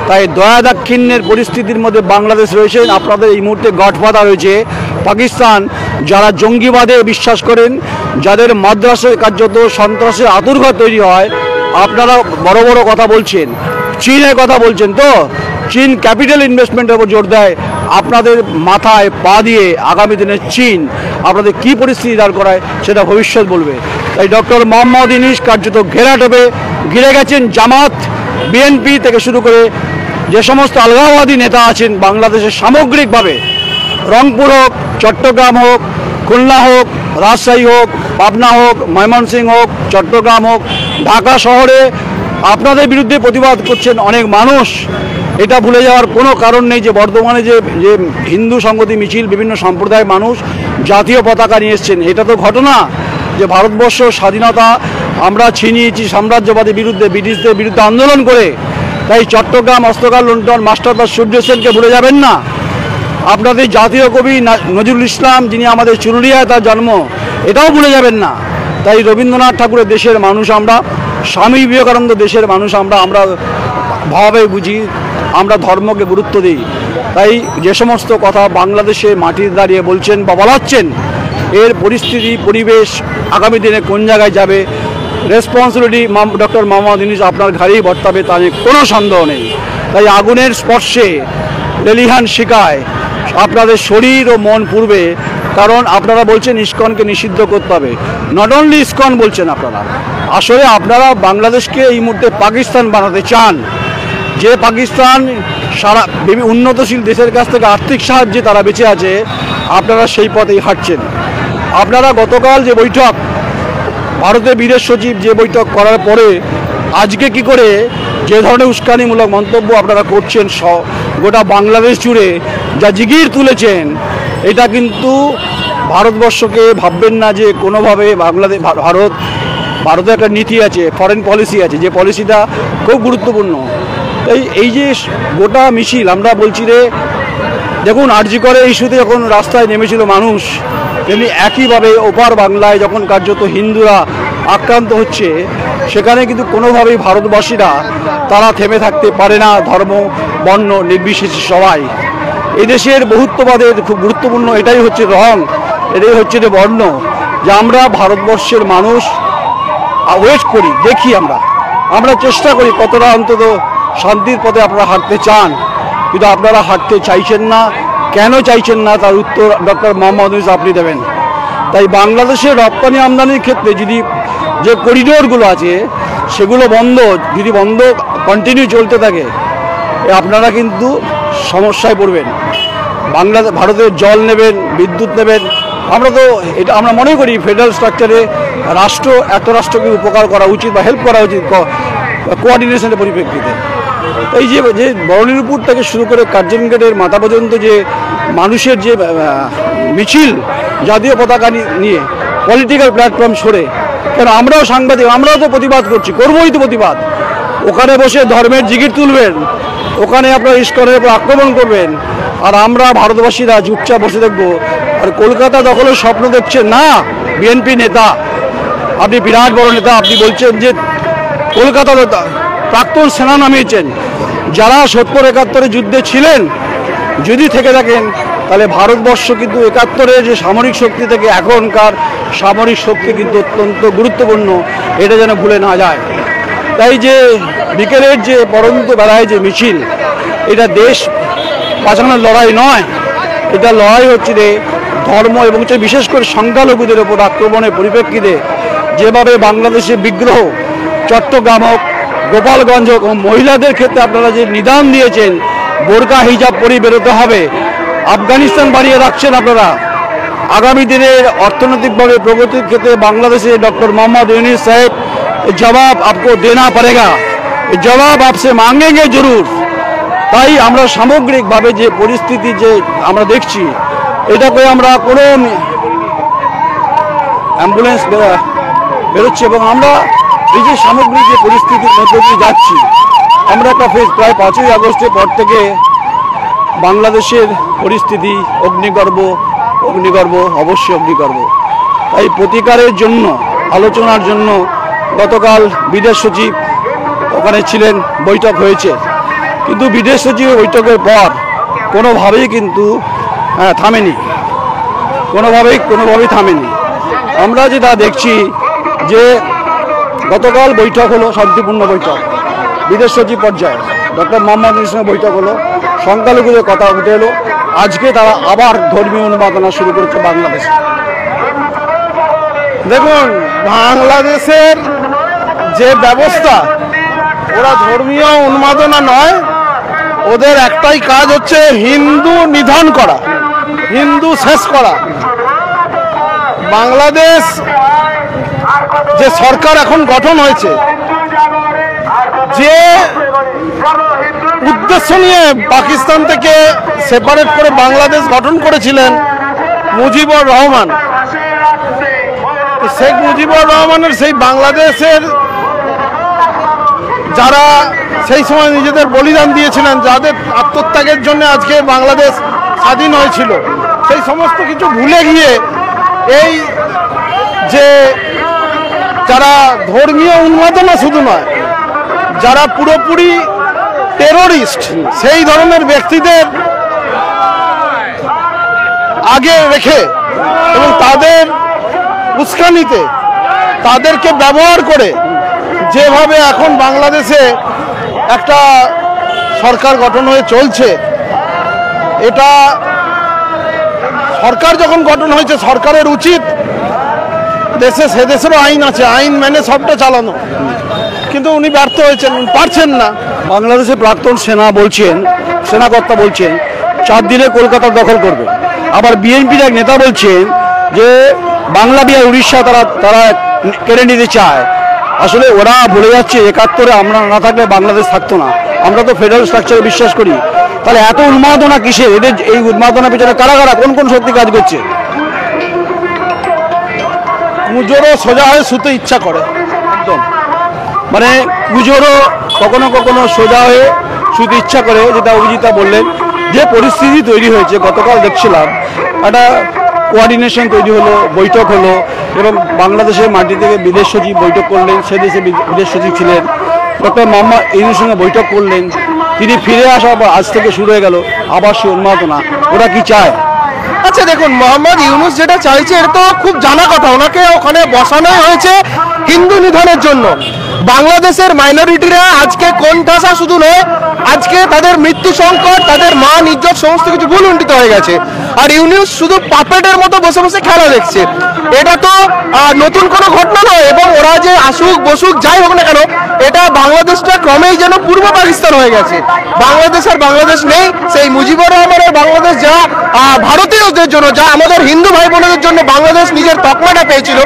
Speaker 1: তাই দয়া দাক্ষিণ্যের পরিস্থিতির মধ্যে বাংলাদেশ রয়েছে। আপনাদের এই মুহূর্তে গডফাদার রয়েছে পাকিস্তান, যারা জঙ্গিবাদে বিশ্বাস করেন, যাদের মাদ্রাসায় কার্যত সন্ত্রাসের আতুরঘর তৈরি হয়। আপনারা বড় বড় কথা বলছেন, চীনের কথা বলছেন, তো চীন ক্যাপিটাল ইনভেস্টমেন্টের উপর জোর দেয়। আপনাদের মাথায় পা দিয়ে আগামী দিনে চীন আপনাদের কী পরিস্থিতি দাঁড় করায় সেটা ভবিষ্যৎ বলবে। তাই ডক্টর মোহাম্মদ ইউনূস কার্যত ঘেরাটোপে ঘিরে গেছেন জামাত, বিএনপি থেকে শুরু করে যে সমস্ত আলগাওয়াদী নেতা আছেন বাংলাদেশের সামগ্রিকভাবে, রংপুর হোক, চট্টগ্রাম হোক, খুলনা হোক, রাজশাহী হোক, পাবনা হোক, ময়মনসিংহ হোক, চট্টগ্রাম হোক, ঢাকা শহরে আপনাদের বিরুদ্ধে প্রতিবাদ করছেন অনেক মানুষ। এটা ভুলে যাওয়ার কোনো কারণ নেই যে বর্তমানে যে হিন্দু সংগতি মিছিল, বিভিন্ন সম্প্রদায়ের মানুষ জাতীয় পতাকা নিয়ে এসছেন। এটা তো ঘটনা যে ভারতবর্ষ স্বাধীনতা আমরা ছিনিয়েছি সাম্রাজ্যবাদের বিরুদ্ধে, ব্রিটিশদের বিরুদ্ধে আন্দোলন করে। তাই চট্টগ্রাম, অস্ত্রকার লুণ্ঠন, মাস্টারদাস সূর্য সেনকে ভুলে যাবেন না। আপনাদের জাতীয় কবি নজরুল ইসলাম, যিনি আমাদের চুরুলিয়ায় তার জন্ম, এটাও ভুলে যাবেন না। তাই রবীন্দ্রনাথ ঠাকুরের দেশের মানুষ আমরা, স্বামী বিবেকানন্দ দেশের মানুষ আমরা, আমরা ভাবে বুঝি, আমরা ধর্মকে গুরুত্ব দিই। তাই যে সমস্ত কথা বাংলাদেশে মাটির দাঁড়িয়ে বলছেন বা বলাচ্ছেন, এর পরিস্থিতি পরিবেশ আগামী দিনে কোন জায়গায় যাবে, রেসপন্সিবিলিটি ডক্টর মোহাম্মদ ইউনূস আপনার ঘাড়েই বর্তাবে, তা নিয়ে কোনো সন্দেহ নেই। তাই আগুনের স্পর্শে লেলিহান শিকায় আপনাদের শরীর ও মন পূর্বে, কারণ আপনারা বলছেন ইসকনকে নিষিদ্ধ করতে হবে। নট অনলি ইসকন বলছেন আপনারা, আসলে আপনারা বাংলাদেশকে এই মুহূর্তে পাকিস্তান বানাতে চান। যে পাকিস্তান সারা উন্নতশীল দেশের কাছ থেকে আর্থিক সাহায্যে তারা বেঁচে আছে, আপনারা সেই পথেই হাঁটছেন। আপনারা গতকাল যে বৈঠক ভারতের বিদেশ সচিব যে বৈঠক করার পরে আজকে কি করে যে ধরনের উস্কানিমূলক মন্তব্য আপনারা করছেন গোটা বাংলাদেশ জুড়ে যা জিগির তুলেছেন, এটা কিন্তু ভারতবর্ষকে ভাববেন না যে কোনোভাবে ভারতের একটা নীতি আছে, ফরেন পলিসি আছে, যে পলিসিটা খুব গুরুত্বপূর্ণ। এই যে গোটা মিছিল আমরা বলছি রে, দেখুন আরজি করে ইস্যুতে যখন রাস্তায় নেমেছিল মানুষ, তেমনি একইভাবে ওপার বাংলায় যখন কার্যত হিন্দুরা আক্রান্ত হচ্ছে, সেখানে কিন্তু কোনোভাবেই ভারতবাসীরা তারা থেমে থাকতে পারে না, ধর্ম বর্ণ নির্বিশেষে সবাই। এদেশের বহুত্ববাদের খুব গুরুত্বপূর্ণ এটাই হচ্ছে রং, এটাই হচ্ছে যে বর্ণ, যে আমরা ভারতবর্ষের মানুষ ওয়েট করি, দেখি আমরা চেষ্টা করি কতটা অন্তত শান্তির পথে আপনারা হাঁটতে চান, কিন্তু আপনারা হাঁটতে চাইছেন না। কেন চাইছেন না তার উত্তর ডক্টর মোহাম্মদ ইউনূস আপনি দেবেন। তাই বাংলাদেশের রপ্তানি আমদানির ক্ষেত্রে যদি যে করিডোরগুলো আছে সেগুলো যদি বন্ধ কন্টিনিউ চলতে থাকে, আপনারা কিন্তু সমস্যায় পড়বেন। ভারতের জল নেবেন, বিদ্যুৎ নেবেন। আমরা মনে করি ফেডারেল স্ট্রাকচারে এত রাষ্ট্রকে উপকার করা উচিত বা হেল্প করা উচিত কোঅর্ডিনেশনের পরিপ্রেক্ষিতে। এই যে বরণীরপুর থেকে শুরু করে কার্জন গেটের মাথা পর্যন্ত যে মানুষের যে মিছিল জাতীয় পতাকা নিয়ে পলিটিক্যাল প্ল্যাটফর্ম সরে, কেন আমরাও সাংবাদিক, আমরাও তো প্রতিবাদ করবোই তো প্রতিবাদ। ওখানে বসে ধর্মের জিগির তুলবেন, ওখানে আপনার ইস্কনের উপর আক্রমণ করবেন, আর আমরা ভারতবাসীরা চুপচাপ বসে দেখবো। আর কলকাতা দখলের স্বপ্ন দেখছেন না বিএনপি নেতা, আপনি বিরাট বড় নেতা, আপনি বলছেন যে কলকাতা প্রাক্তন সেনা নামিয়েছেন, যারা 70-71 যুদ্ধে ছিলেন যদি থেকে থাকেন, তাহলে ভারতবর্ষ কিন্তু 71-এর যে সামরিক শক্তি থেকে এখনকার সামরিক শক্তি কিন্তু অত্যন্ত গুরুত্বপূর্ণ, এটা যেন ভুলে না যায়। তাই যে বিকেলের যে পরন্ত বেলায় যে মিছিল, এটা দেশ বাঁচানোর লড়াই নয়, এটা লড়াই হচ্ছে যে ধর্ম এবং বিশেষ করে সংখ্যালঘুদের ওপর আক্রমণের পরিপ্রেক্ষিতে যেভাবে বাংলাদেশের বিগ্রহ, চট্টগ্রাম হোক, গোপালগঞ্জ হোক, মহিলাদের ক্ষেত্রে আপনারা যে নিদান দিয়েছেন, বোরকা হিজাব পরে বেরোতে হবে, আফগানিস্তান বাড়িয়ে রাখছেন আপনারা। আগামী দিনের অর্থনৈতিকভাবে প্রগতির ক্ষেত্রে বাংলাদেশে ডক্টর মোহাম্মদ ইউনূস সাহেব জবাব आपको देना पड़ेगा, জবাব आपसे मांगेंगे जरूर। তাই আমরা সামগ্রিকভাবে যে পরিস্থিতি যে আমরা দেখছি, এটাকে আমরা কোনো অ্যাম্বুলেন্স বেরোচ্ছে এবং আমরা এই যে সামগ্রিক যে পরিস্থিতির মধ্যে দিয়ে যাচ্ছি, আমরা একটা প্রায় 5ই আগস্টের পর থেকে বাংলাদেশের পরিস্থিতি অগ্নিগর্ভ, অবশ্যই অগ্নিগর্ভ। তাই প্রতিকারের জন্য, আলোচনার জন্য গতকাল বিদেশ সচিব ওখানে ছিলেন, বৈঠক হয়েছে, কিন্তু বিদেশ সচিবের বৈঠকের পর কোনোভাবেই কিন্তু কোনোভাবেই থামেনি। আমরা যেটা দেখছি যে গতকাল বৈঠক হলো, শান্তিপূর্ণ বৈঠক, বিদেশ সচিব পর্যায়ে ডক্টর মোহাম্মদ ইউনূসের বৈঠক হলো, সংখ্যালঘুদের কথা উঠে এলো। আজকে তারা আবার ধর্মীয় উন্মাদনা শুরু করেছে বাংলাদেশে।
Speaker 5: দেখুন, বাংলাদেশের যে ব্যবস্থা, ওরা ধর্মীয় উন্মাদনা নয়, ওদের একটাই কাজ হচ্ছে হিন্দু নিধন করা, হিন্দু শেষ করা। বাংলাদেশ যে সরকার এখন গঠন হয়েছে, যে উদ্দেশ্য নিয়ে পাকিস্তান থেকে সেপারেট করে বাংলাদেশ গঠন করেছিলেন মুজিবুর রহমান, শেখ মুজিবুর রহমানের সেই বাংলাদেশের যারা সেই সময় নিজেদের বলিদান দিয়েছিলেন, যাদের আত্মত্যাগের জন্য আজকে বাংলাদেশ স্বাধীন হয়েছিল, সেই সমস্ত কিছু ভুলে গিয়ে এই যে যারা ধর্মীয় উন্মাদনা শুধু নয়, যারা পুরোপুরি টেরোরিস্ট, সেই ধরনের ব্যক্তিদের আগে রেখে এবং তাদের উস্কানিতে তাদেরকে ব্যবহার করে যেভাবে এখন বাংলাদেশে একটা সরকার গঠন হয়ে চলছে, এটা সরকার যখন গঠন হয়েছে, সরকারের উচিত দেশে সে দেশেরও আইন আছে, আইন মেনে সবটা চালানো, কিন্তু উনি ব্যর্থ হয়েছেন, পারছেন না।
Speaker 1: বাংলাদেশের প্রাক্তন সেনাকর্তা বলছেন 4 দিনে কলকাতা দখল করবে। আবার বিএনপির এক নেতা বলছেন যে বাংলা বিহার উড়িষ্যা তারা কেড়ে নিতে চায়। আসলে ওরা বলে যাচ্ছে 71-এ আমরা না থাকলে বাংলাদেশ থাকতো না। আমরা তো ফেডারেল স্ট্রাকচারে বিশ্বাস করি। তাহলে এত উন্মাদনা কিসের? এদের এই উন্মাদনার পিছনে কারা কারা কোন শক্তি কাজ করছে?
Speaker 9: পুজোরও সোজা হয়ে শুতে ইচ্ছা করে একদম,
Speaker 1: মানে পুজোরও কখনো কখনো সোজা হয়ে শুতে ইচ্ছা করে। যেটা অভিজিতা বললেন, যে পরিস্থিতি তৈরি হয়েছে, গতকাল দেখছিলাম একটা কোঅর্ডিনেশন তৈরি হলো, বৈঠক হলো, এবং বাংলাদেশের মাটি থেকে বিদেশ সচিব বৈঠক করলেন, সে দেশে বিদেশ সচিব ছিলেন ডক্টর মোহাম্মদ ইউনূসের সঙ্গে বৈঠক করলেন। তিনি ফিরে আসার পর আজ থেকে শুরু হয়ে গেল আবার সে উন্মাদনা। ওরা কি চায়?
Speaker 10: আচ্ছা দেখুন, মোহাম্মদ ইউনূস যেটা চাইছে এটা তো খুব জানা কথা, ওনাকে ওখানে বসানো হয়েছে হিন্দু নিধনের জন্য। বাংলাদেশের মাইনরিটিরা আজকে কোণঠাসা শুধু নয়, আজকে তাদের মৃত্যু সংকট, তাদের মান ইজ্জত সমস্ত কিছু ভুলুণ্ঠিত হয়ে গেছে। আর ইউনূস শুধু পাপেটের মতো বসে বসে খেলা দেখছে। এটা তো নতুন কোনো ঘটনা নয়, এবং ওরা যে আসুক বসুক যাই হোক না কেন, এটা বাংলাদেশটা ক্রমেই যেন পূর্ব পাকিস্তান হয়ে গেছে। বাংলাদেশ আর বাংলাদেশ নেই। সেই মুজিবুর রহমানের বাংলাদেশ, যা ভারতীয়দের জন্য, যা আমাদের হিন্দু ভাই বোনদের জন্য বাংলাদেশ নিজের তকমাটা পেয়েছিল,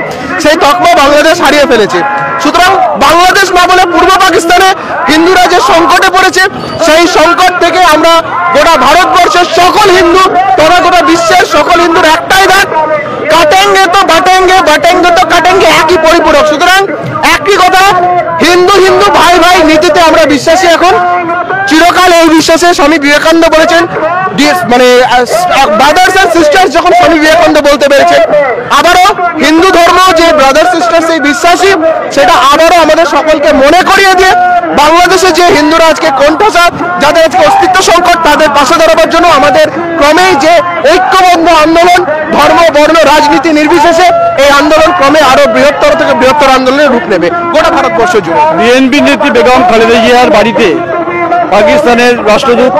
Speaker 10: সেই তকমা বাংলাদেশ হারিয়ে ফেলেছে। সুতরাং বাংলাদেশ না বলে পূর্ব পাকিস্তানে হিন্দুরা যে সংকটে পড়েছে, সেই সংকট থেকে আমরা গোটা ভারতবর্ষের সকল হিন্দু তথা গোটা বিশ্বের সকল হিন্দুর একটাই দাগ, কাটেঙ্গে তো বাটেঙ্গে, বাটেঙ্গে তো কাটেঙ্গে, একই পরিপূরক। সুতরাং একই কথা, হিন্দু হিন্দু ভাই ভাই নীতিতে আমরা বিশ্বাসী। এখন চিরকাল এই বিশ্বাসে স্বামী বিবেকানন্দ বলেছেন, মানে ব্রাদার্স এন্ড সিস্টার্স যখন স্বামী বিবেকানন্দ বলতে পেরেছেন, আবারও হিন্দু ধর্ম যে ব্রাদার্স সিস্টার্স এই বিশ্বাসী, সেটা আবারও আমাদের সকলকে মনে করিয়ে দিয়ে বাংলাদেশে যে হিন্দুরা আজকে কোণঠাসা, যাদের আজকে অস্তিত্ব সংকট, তাদের পাশে দাঁড়াবার জন্য আমাদের ক্রমেই যে ঐক্যবদ্ধ আন্দোলন, ধর্ম বর্ণ রাজনীতি নির্বিশেষে এই আন্দোলন ক্রমে আরো বৃহত্তর থেকে বৃহত্তর আন্দোলনের রূপ নেবে গোটা ভারতবর্ষ জুড়ে।
Speaker 1: বিএনপি নেত্রী বেগম খালেদা জিয়ার বাড়িতে পাকিস্তানের রাষ্ট্রদূত,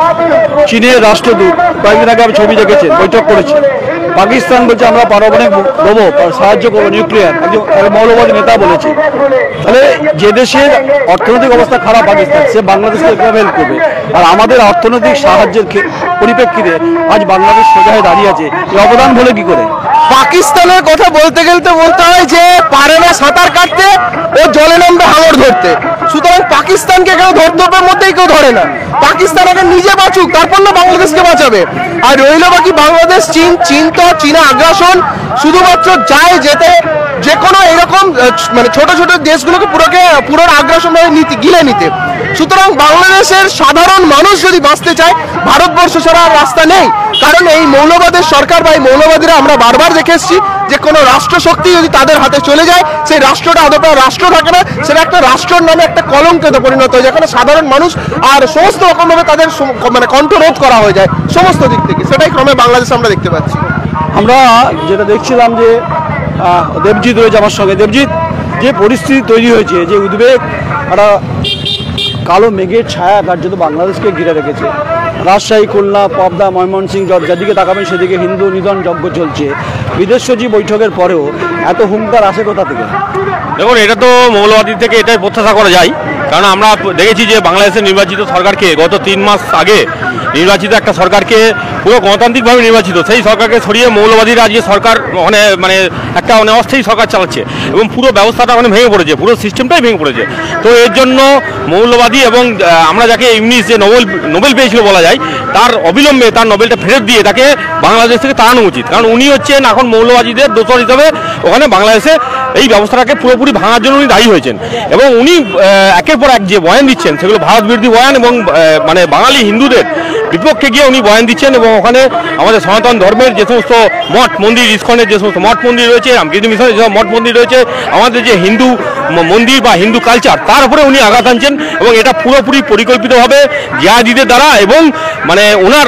Speaker 1: চীনের রাষ্ট্রদূত কয়েকদিন আগে ছবি দেখেছেন, বৈঠক করেছে। পাকিস্তান বলছে আমরা পারমাণবিক দেবো, সাহায্য করবো, নিউক্লিয়ার। একজন মৌলবাদী নেতা বলেছে। তাহলে যে দেশের অর্থনৈতিক অবস্থা খারাপ পাকিস্তান, সে বাংলাদেশকে হেল্প করবে। আর আমাদের অর্থনৈতিক সাহায্যের পরিপ্রেক্ষিতে আজ বাংলাদেশ সোজা হয়ে দাঁড়িয়ে আছে, এই অবদান বলে কি করে?
Speaker 10: পাকিস্তানের কথা বলতে গেলে তো বলতে হয় যে পারে না সাঁতার কাটতে, ও জলে নামবে হাঙর ধরতে। সুতরাং পাকিস্তানকে কেউ ধর্তব্যের মধ্যেই কেউ ধরে না। পাকিস্তান আগে নিজে বাঁচুক, তারপর না বাংলাদেশকে বাঁচাবে। আর রইল বাকি বাংলাদেশ, চীন তো চীনা আগ্রাসন শুধুমাত্র যায় যেতে যে কোনো এরকম মানে ছোট ছোট দেশগুলোকে পুরো আগ্রাসন গিলে নিতে। সুতরাং বাংলাদেশের সাধারণ মানুষ যদি বাঁচতে চায়, ভারতবর্ষ ছাড়া আর রাস্তা নেই। কারণ এই মৌলবাদের সরকার বা এই মৌলবাদীরা, আমরা বারবার দেখে এসেছি যে কোনো রাষ্ট্রশক্তি যদি তাদের হাতে চলে যায়, সেই রাষ্ট্রটা আদৌ রাষ্ট্র থাকে না, সেটা একটা রাষ্ট্রের নামে একটা কলঙ্কিতে পরিণত হয়, যেখানে সাধারণ মানুষ আর সমস্ত রকমভাবে তাদের মানে কণ্ঠরোধ করা হয়ে যায় সমস্ত দিক থেকে। সেটাই ক্রমে বাংলাদেশে আমরা দেখতে পাচ্ছি।
Speaker 1: আমরা যেটা দেখছিলাম যে দেবজিৎ রয়েছে আমার সঙ্গে। দেবজিৎ, যে পরিস্থিতি তৈরি হয়েছে, যে উদ্বেগ, একটা কালো মেঘের ছায়া কার্যত বাংলাদেশকে ঘিরে রেখেছে। রাজশাহী, খুলনা, পাবনা, ময়মনসিংহ, যেদিকে তাকাবেন সেদিকে হিন্দু নিধন যজ্ঞ চলছে। বিদেশ সচিব বৈঠকের পরেও এত হুঙ্কার আসে কোথা থেকে?
Speaker 11: দেখুন, এটা তো মৌলবাদী থেকে এটাই প্রত্যাশা করা যায়। কারণ আমরা দেখেছি যে বাংলাদেশের নির্বাচিত সরকারকে গত 3 মাস আগে নির্বাচিত একটা সরকারকে, পুরো গণতান্ত্রিকভাবে নির্বাচিত সেই সরকারকে সরিয়ে মৌলবাদীরা আজকে সরকার মানে একটা অস্থায়ী সরকার চালাচ্ছে, এবং পুরো ব্যবস্থাটা ভেঙে পড়েছে, পুরো সিস্টেমটাই ভেঙে পড়েছে। তো এর জন্য মৌলবাদী এবং আমরা যাকে ইউনিস যে নোবেল পেয়েছিল বলা যায়, তার অবিলম্বে তার নোবেলটা ফেরত দিয়ে তাকে বাংলাদেশ থেকে তাড়ানো উচিত। কারণ উনি হচ্ছেন এখন মৌলবাদীদের দোষর হিসাবে ওখানে বাংলাদেশে এই ব্যবস্থাটাকে পুরোপুরি ভাঙার জন্য উনি দায়ী হয়েছেন। এবং উনি একের পর এক যে বয়ান দিচ্ছেন, সেগুলো ভারত বিরোধী বয়ান, এবং মানে বাঙালি হিন্দুদের বিপক্ষে গিয়ে উনি বয়ান দিচ্ছেন। এবং ওখানে আমাদের সনাতন ধর্মের যে সমস্ত মঠ মন্দির, ইস্কনের যে সমস্ত মঠ মন্দির রয়েছে, রামকৃষ্ণ মিশনের যেসব মঠ মন্দির রয়েছে, আমাদের যে হিন্দু মন্দির বা হিন্দু কালচার, তার উপরে উনি আঘাত আনছেন। এবং এটা পুরোপুরি পরিকল্পিতভাবে জিহাদিদের দ্বারা, এবং মানে ওনার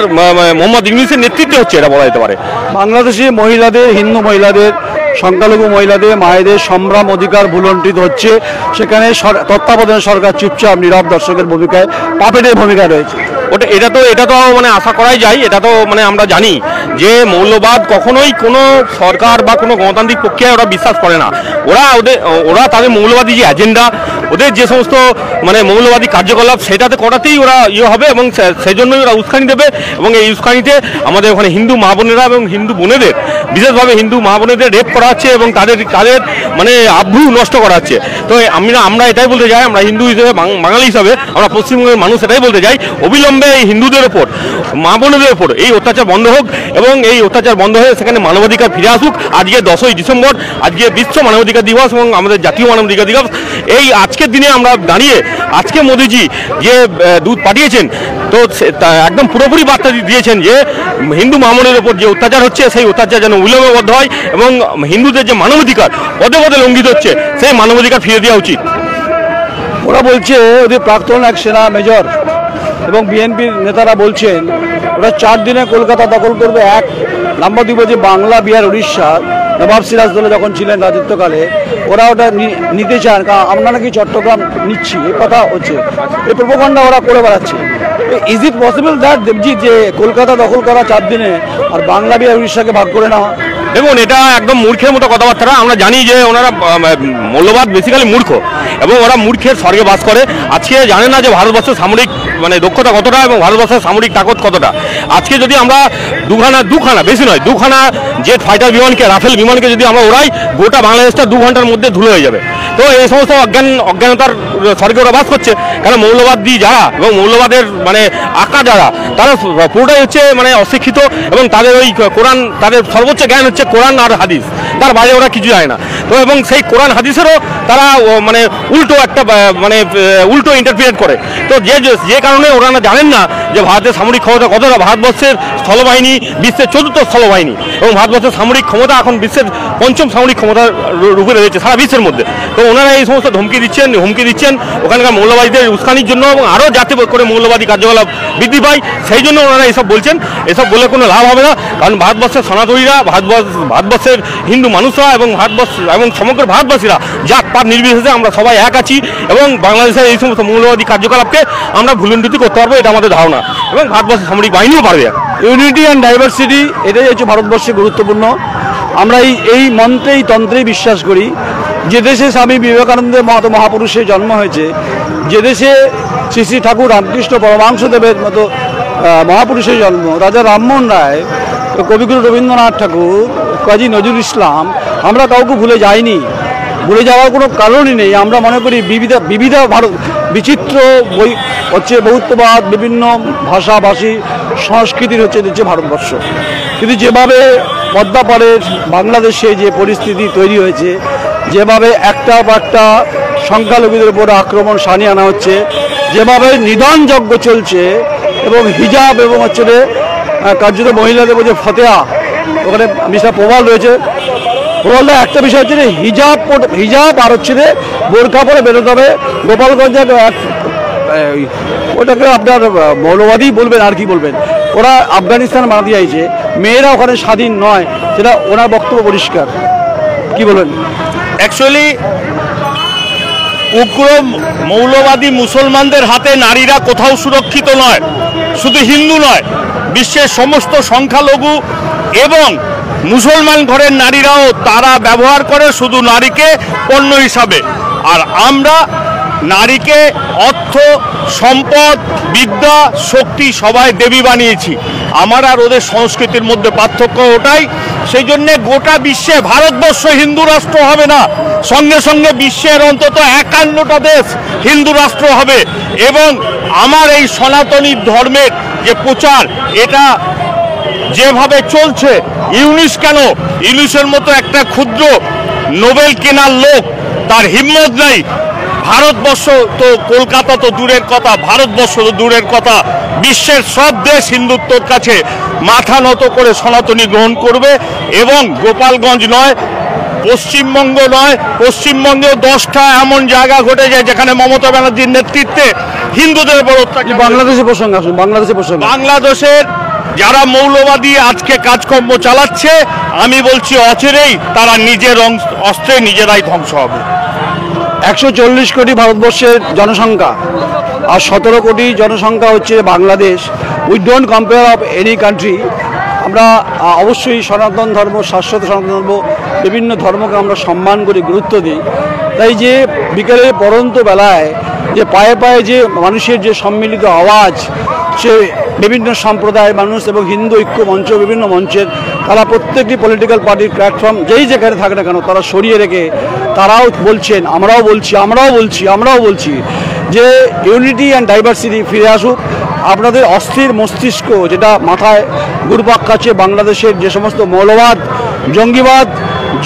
Speaker 11: মোহাম্মদ ইউনূসের নেতৃত্বে হচ্ছে, এটা বলা যেতে পারে।
Speaker 1: বাংলাদেশে মহিলাদের, হিন্দু মহিলাদের, সংখ্যালঘু মহিলাদের, মায়েদের সম্ভ্রাম অধিকার ভুলণ্ঠিত হচ্ছে। সেখানে তত্ত্বাবধায়ক সরকার চুপচাপ নীরব দর্শকের ভূমিকায়, পাপেটের ভূমিকায় রয়েছে।
Speaker 11: এটা তো মানে আশা করাই যায়, এটা তো মানে আমরা জানি যে মৌলবাদ কখনোই কোনো সরকার বা কোনো গণতান্ত্রিক প্রক্রিয়ায় ওরা বিশ্বাস করে না। ওরা তাদের মৌলবাদী যে এজেন্ডা, ওদের যে সমস্ত মানে মৌলবাদী কার্যকলাপ সেটাতে করাতেই ওরা হবে এবং সেই জন্যই ওরা উস্কানি দেবে। এবং এই উস্কানিতে আমাদের ওখানে হিন্দু মা বোনেরা এবং হিন্দু বোনেদের, বিশেষভাবে হিন্দু মা বোনেদের রেপ করা হচ্ছে এবং তাদের মানে আব্রু নষ্ট করা হচ্ছে। তো আমরা এটাই বলতে চাই, আমরা হিন্দু হিসেবে, বাঙালি হিসাবে, আমরা পশ্চিমবঙ্গের মানুষ এটাই বলতে চাই, অবিলম্বে এই হিন্দুদের ওপর, মা বোনেদের ওপর এই অত্যাচার বন্ধ হোক এবং এই অত্যাচার বন্ধ হয়ে সেখানে মানবাধিকার ফিরে আসুক। আজকে 10ই ডিসেম্বর, আজকে বিশ্ব মানবাধিকার দিবস এবং আমাদের জাতীয় মানবাধিকার দিবস। এই আজকের দিনে আমরা দাঁড়িয়ে আজকে মোদিজি যে দূত পাঠিয়েছেন, তো একদম পুরোপুরি বার্তা দিয়েছেন যে হিন্দু মামনের ওপর যে অত্যাচার হচ্ছে সেই অত্যাচার যেন উল্লঙ্ঘন বদ্ধ হয় এবং হিন্দুদের যে মানবাধিকার পদে পদে লঙ্ঘিত হচ্ছে সেই মানবাধিকার ফিরে দেওয়া উচিত।
Speaker 1: ওরা বলছে, ওদের প্রাক্তন এক সেনা মেজর এবং বিএনপির নেতারা বলছেন ওরা 4 দিনে কলকাতা দখল করবে। এক নাম্বার দিব যে বাংলা, বিহার, উড়িষ্যা নবাব সিরাজদৌল্লা যখন ছিলেন রাজত্বকালে ওরা ওটা নিতে চান, কারণ আমরা নাকি চট্টগ্রাম নিচ্ছি, এই কথা হচ্ছে, এই প্রোপাগান্ডা ওরা করে বেড়াচ্ছে। ইজ ইট পসিবল দ্যাট দেবজি যে কলকাতা দখল করা 4 দিনে আর বাংলা, বিহার, উড়িষ্যাকে ভাগ করে নেওয়া?
Speaker 11: দেখুন, এটা একদম মূর্খের মতো কথাবার্তা। আমরা জানি যে ওনারা মৌলবাদ বেসিক্যালি মূর্খ এবং ওরা মূর্খের স্বর্গে বাস করে। আজকে জানে না যে ভারতবর্ষের সামরিক মানে দক্ষতা কতটা এবং ভারতবর্ষের সামরিক তাকত কতটা। আজকে যদি আমরা দুখানা বেশি নয়, 2খানা জেট ফাইটার বিমানকে, রাফেল বিমানকে যদি আমরা ওড়াই, গোটা বাংলাদেশটা 2 ঘন্টার মধ্যে ধুলো হয়ে যাবে। তো এই সমস্ত অজ্ঞানতার স্বর্গে ওরা বাস করছে। কারণ মৌলবাদী যারা এবং মৌলবাদের মানে আঁকা যারা, তারা পুরোটাই হচ্ছে মানে অশিক্ষিত এবং তাদের ওই কোরআন, তাদের সর্বোচ্চ জ্ঞান হচ্ছে কোরআন আর হাদিস, তার বাইরে ওরা কিছু জানে না। তো এবং সেই কোরআন হাদিসেরও তারা মানে উল্টো ইন্টারপ্রিট করে। তো যে কারণে ওরা জানেন না যে ভারতের সামরিক ক্ষমতা কতটা। ভারতবর্ষের স্থলবাহিনী বিশ্বের 4র্থ স্থলবাহিনী এবং ভারতবর্ষের সামরিক ক্ষমতা এখন বিশ্বের 5ম সামরিক ক্ষমতার রূপে রয়েছে সারা বিশ্বের মধ্যে। তো ওনারা এই সমস্ত হুমকি দিচ্ছেন ওখানকার মৌলবাদীদের উস্কানির জন্য এবং আরও যাতে করে মৌলবাদী কার্যকলাপ বৃদ্ধি পায়, সেই জন্য ওনারা এইসব বলছেন। এসব বলে কোনো লাভ হবে না, কারণ ভারতবর্ষের সনাতনীরা, ভারতবর্ষের হিন্দু মানুষরা এবং সমগ্র ভারতবাসীরা জাতপাত নির্বিশেষে আমরা সবাই এক আছি এবং বাংলাদেশের এই সমস্ত মৌলবাদী কার্যকলাপকে আমরা ভুলুণ্ঠিত করতে পারবো, এটা আমাদের ধারণা, এবং ভারতবর্ষের সামরিক বাহিনীও পারবে।
Speaker 1: ইউনিটি অ্যান্ড ডাইভার্সিটি, এটাই হচ্ছে ভারতবর্ষে গুরুত্বপূর্ণ। আমরা এই মন্ত্রে, এই তন্ত্রেই বিশ্বাস করি। যে দেশে স্বামী বিবেকানন্দের মতো মহাপুরুষের জন্ম হয়েছে, যে দেশে শ্রী শ্রী ঠাকুর রামকৃষ্ণ পরমাংশদেবের মতো মহাপুরুষের জন্ম, রাজা রামমোহন রায়, কবিগুরু রবীন্দ্রনাথ ঠাকুর, কাজী নজরুল ইসলাম, আমরা কাউকে ভুলে যাইনি। ভুলে যাওয়ার কোনো কারণই নেই। আমরা মনে করি বিবিধ ভারত, বিচিত্র হচ্ছে বহুত্ববাদ, বিভিন্ন ভাষাভাষী সংস্কৃতির হচ্ছে ভারতবর্ষ। কিন্তু যেভাবে পদ্মাপাড়ের বাংলাদেশে যে পরিস্থিতি তৈরি হয়েছে, যেভাবে একটা বা একটা সংখ্যালঘুদের উপর আক্রমণ সানিয়ে আনা হচ্ছে, যেভাবে নিধনযজ্ঞ চলছে এবং হিজাব এবং হচ্ছে কার্যত মহিলাদের যে ফতেয়া, ওখানে মিস্টার প্রবাল রয়েছে, প্রবালদা একটা বিষয় হচ্ছে হিজাব আর হচ্ছে বোরখা পরে বেরোতে হবে। গোপালগঞ্জের ওটাকে আপনার মৌলবাদী বলবেন আর কি বলবেন, ওরা আফগানিস্তান বানাতে চাইছে, মেয়েরা ওখানে স্বাধীন নয়, সেটা ওনার বক্তব্য পরিষ্কার। কি বলবেন?
Speaker 7: অ্যাকচুয়ালি উগ্র মৌলবাদী মুসলমানদের হাতে নারীরা কোথাও সুরক্ষিত নয়। শুধু হিন্দু নয়, বিশ্বের সমস্ত সংখ্যালঘু এবং মুসলমান ঘরের নারীরাও তারা ব্যবহার করে শুধু নারীকে পণ্য হিসাবে। আর আমরা নারীকে অর্থ, সম্পদ, বিদ্যা, শক্তি সবাই দেবী বানিয়েছি। আমার আর ওদের সংস্কৃতির মধ্যে পার্থক্য ওটাই। সেই জন্যে গোটা বিশ্বে ভারতবর্ষ হিন্দু রাষ্ট্র হবে না, সঙ্গে সঙ্গে বিশ্বের অন্তত 51টা দেশ হিন্দু রাষ্ট্র হবে। এবং আমার এই সনাতনী ধর্মের যে প্রচার, এটা যেভাবে চলছে, ইউনুসের মতো একটা ক্ষুদ্র নোবেল কেনার লোক, তার হিম্মত নেই। ভারতবর্ষ তো, কলকাতা তো দূরের কথা, ভারতবর্ষ তো দূরের কথা, বিশ্বের সব দেশ হিন্দুত্বর কাছে মাথা নত করে সনাতনী গ্রহণ করবে। এবং গোপালগঞ্জ নয়, পশ্চিমবঙ্গ নয়, পশ্চিমবঙ্গেও 10টা এমন জায়গা ঘটে যায় যেখানে মমতা ব্যানার্জির নেতৃত্বে হিন্দুদের উপর অত্যাচার।
Speaker 1: বাংলাদেশের প্রসঙ্গ আসুন,
Speaker 7: বাংলাদেশের যারা মৌলবাদী আজকে কাজকর্ম চালাচ্ছে, আমি বলছি অচিরেই তারা নিজের অস্ত্রে নিজেরাই ধ্বংস হবে।
Speaker 1: 140 কোটি ভারতবর্ষের জনসংখ্যা, আর 17 কোটি জনসংখ্যা হচ্ছে Bangladesh. We don't compare of any country. আমরা অবশ্যই সনাতন ধর্ম, শাশ্বত সনাতন ধর্ম, বিভিন্ন ধর্মকে আমরা সম্মান করি, গুরুত্ব দিই। তাই যে বিকেলের পরন্ত বেলায় যে পায়ে পায়ে যে মানুষের যে সম্মিলিত আওয়াজ, সে বিভিন্ন সম্প্রদায়ের মানুষ এবং হিন্দু ঐক্য মঞ্চ, বিভিন্ন মঞ্চের তারা প্রত্যেকটি পলিটিক্যাল পার্টির প্ল্যাটফর্ম যেই যেখানে থাকে না কেন তারা সরিয়ে রেখে তারাও বলছেন, আমরাও বলছি যে ইউনিটি অ্যান্ড ডাইভার্সিটি ফিরে আসুক। আপনাদের অস্থির মস্তিষ্ক যেটা মাথায় ঘুরপাক খাচ্ছে, বাংলাদেশের যে সমস্ত মৌলবাদ, জঙ্গিবাদ,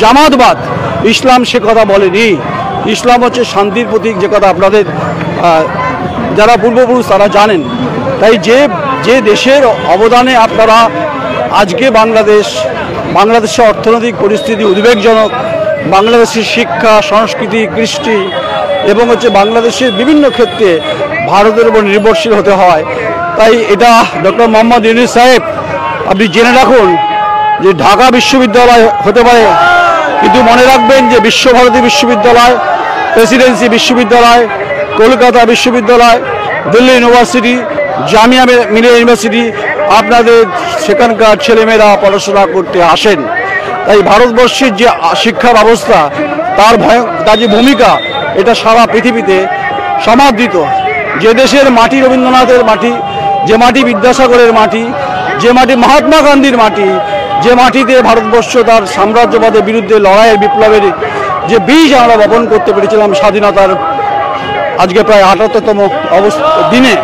Speaker 1: জামাতবাদ, ইসলাম সে কথা বলেনি। ইসলাম হচ্ছে শান্তির প্রতীক, যে কথা আপনাদের যারা পূর্বপুরুষ তারা জানেন। তাই যে দেশের অবদানে আপনারা আজকে বাংলাদেশের অর্থনৈতিক পরিস্থিতি উদ্বেগজনক, বাংলাদেশের শিক্ষা, সংস্কৃতি, কৃষ্টি এবং হচ্ছে বাংলাদেশের বিভিন্ন ক্ষেত্রে ভারতের উপর নির্ভরশীল হতে হয়। তাই এটা ডক্টর মোহাম্মদ ইউনূস সাহেব, আপনি জেনে রাখুন যে ঢাকা বিশ্ববিদ্যালয় হতে পারে, কিন্তু মনে রাখবেন যে বিশ্বভারতী বিশ্ববিদ্যালয়, প্রেসিডেন্সি বিশ্ববিদ্যালয়, কলকাতা বিশ্ববিদ্যালয়, দিল্লি ইউনিভার্সিটি, জামিয়া মিলিয়া ইউনিভার্সিটি, আপনাদের সেখানকার ছেলেমেয়েরা পড়াশোনা করতে আসেন। তাই ভারতবর্ষের যে শিক্ষা ব্যবস্থা, তার যে ভূমিকা, এটা সারা পৃথিবীতে সমাদৃত। যে দেশের মাটি রবীন্দ্রনাথের মাটি, যে মাটি বিদ্যাসাগরের মাটি, যে মাটি মহাত্মা গান্ধীর মাটি, যে মাটিতে ভারতবর্ষ তার সাম্রাজ্যবাদের বিরুদ্ধে লড়াইয়ের, বিপ্লবের যে বীজ আমরা বপন করতে পেরেছিলাম স্বাধীনতার আজকে প্রায় ৭৮তম দিনে।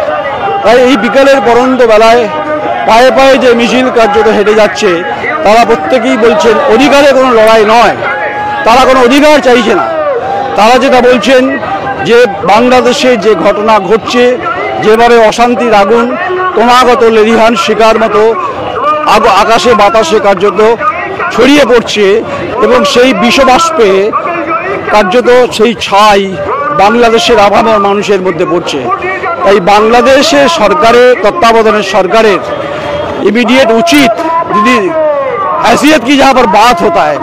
Speaker 1: তাই এই বিকেলের পরন্ত বেলায় পায়ে পায়ে যে মিছিল কার্যত হেঁটে যাচ্ছে, তারা প্রত্যেকেই বলছেন অধিকারে কোনো লড়াই নয়, তারা কোনো অধিকার চাইছে না। তারা যেটা বলছেন যে বাংলাদেশে যে ঘটনা ঘটছে, যেভাবে অশান্তির আগুন ক্রমাগত লেলিহান শিকার মতো আকাশে বাতাসে কার্যত ছড়িয়ে পড়ছে এবং সেই বিষবাষ্পে কার্যত সেই ছাই বাংলাদেশের আভামর মানুষের মধ্যে পড়ছে। তাই বাংলাদেশের সরকারের তত্ত্বাবধানের সরকারের इमीडिएट उचित, दीदी हैसियत की जहाँ पर बात होता है,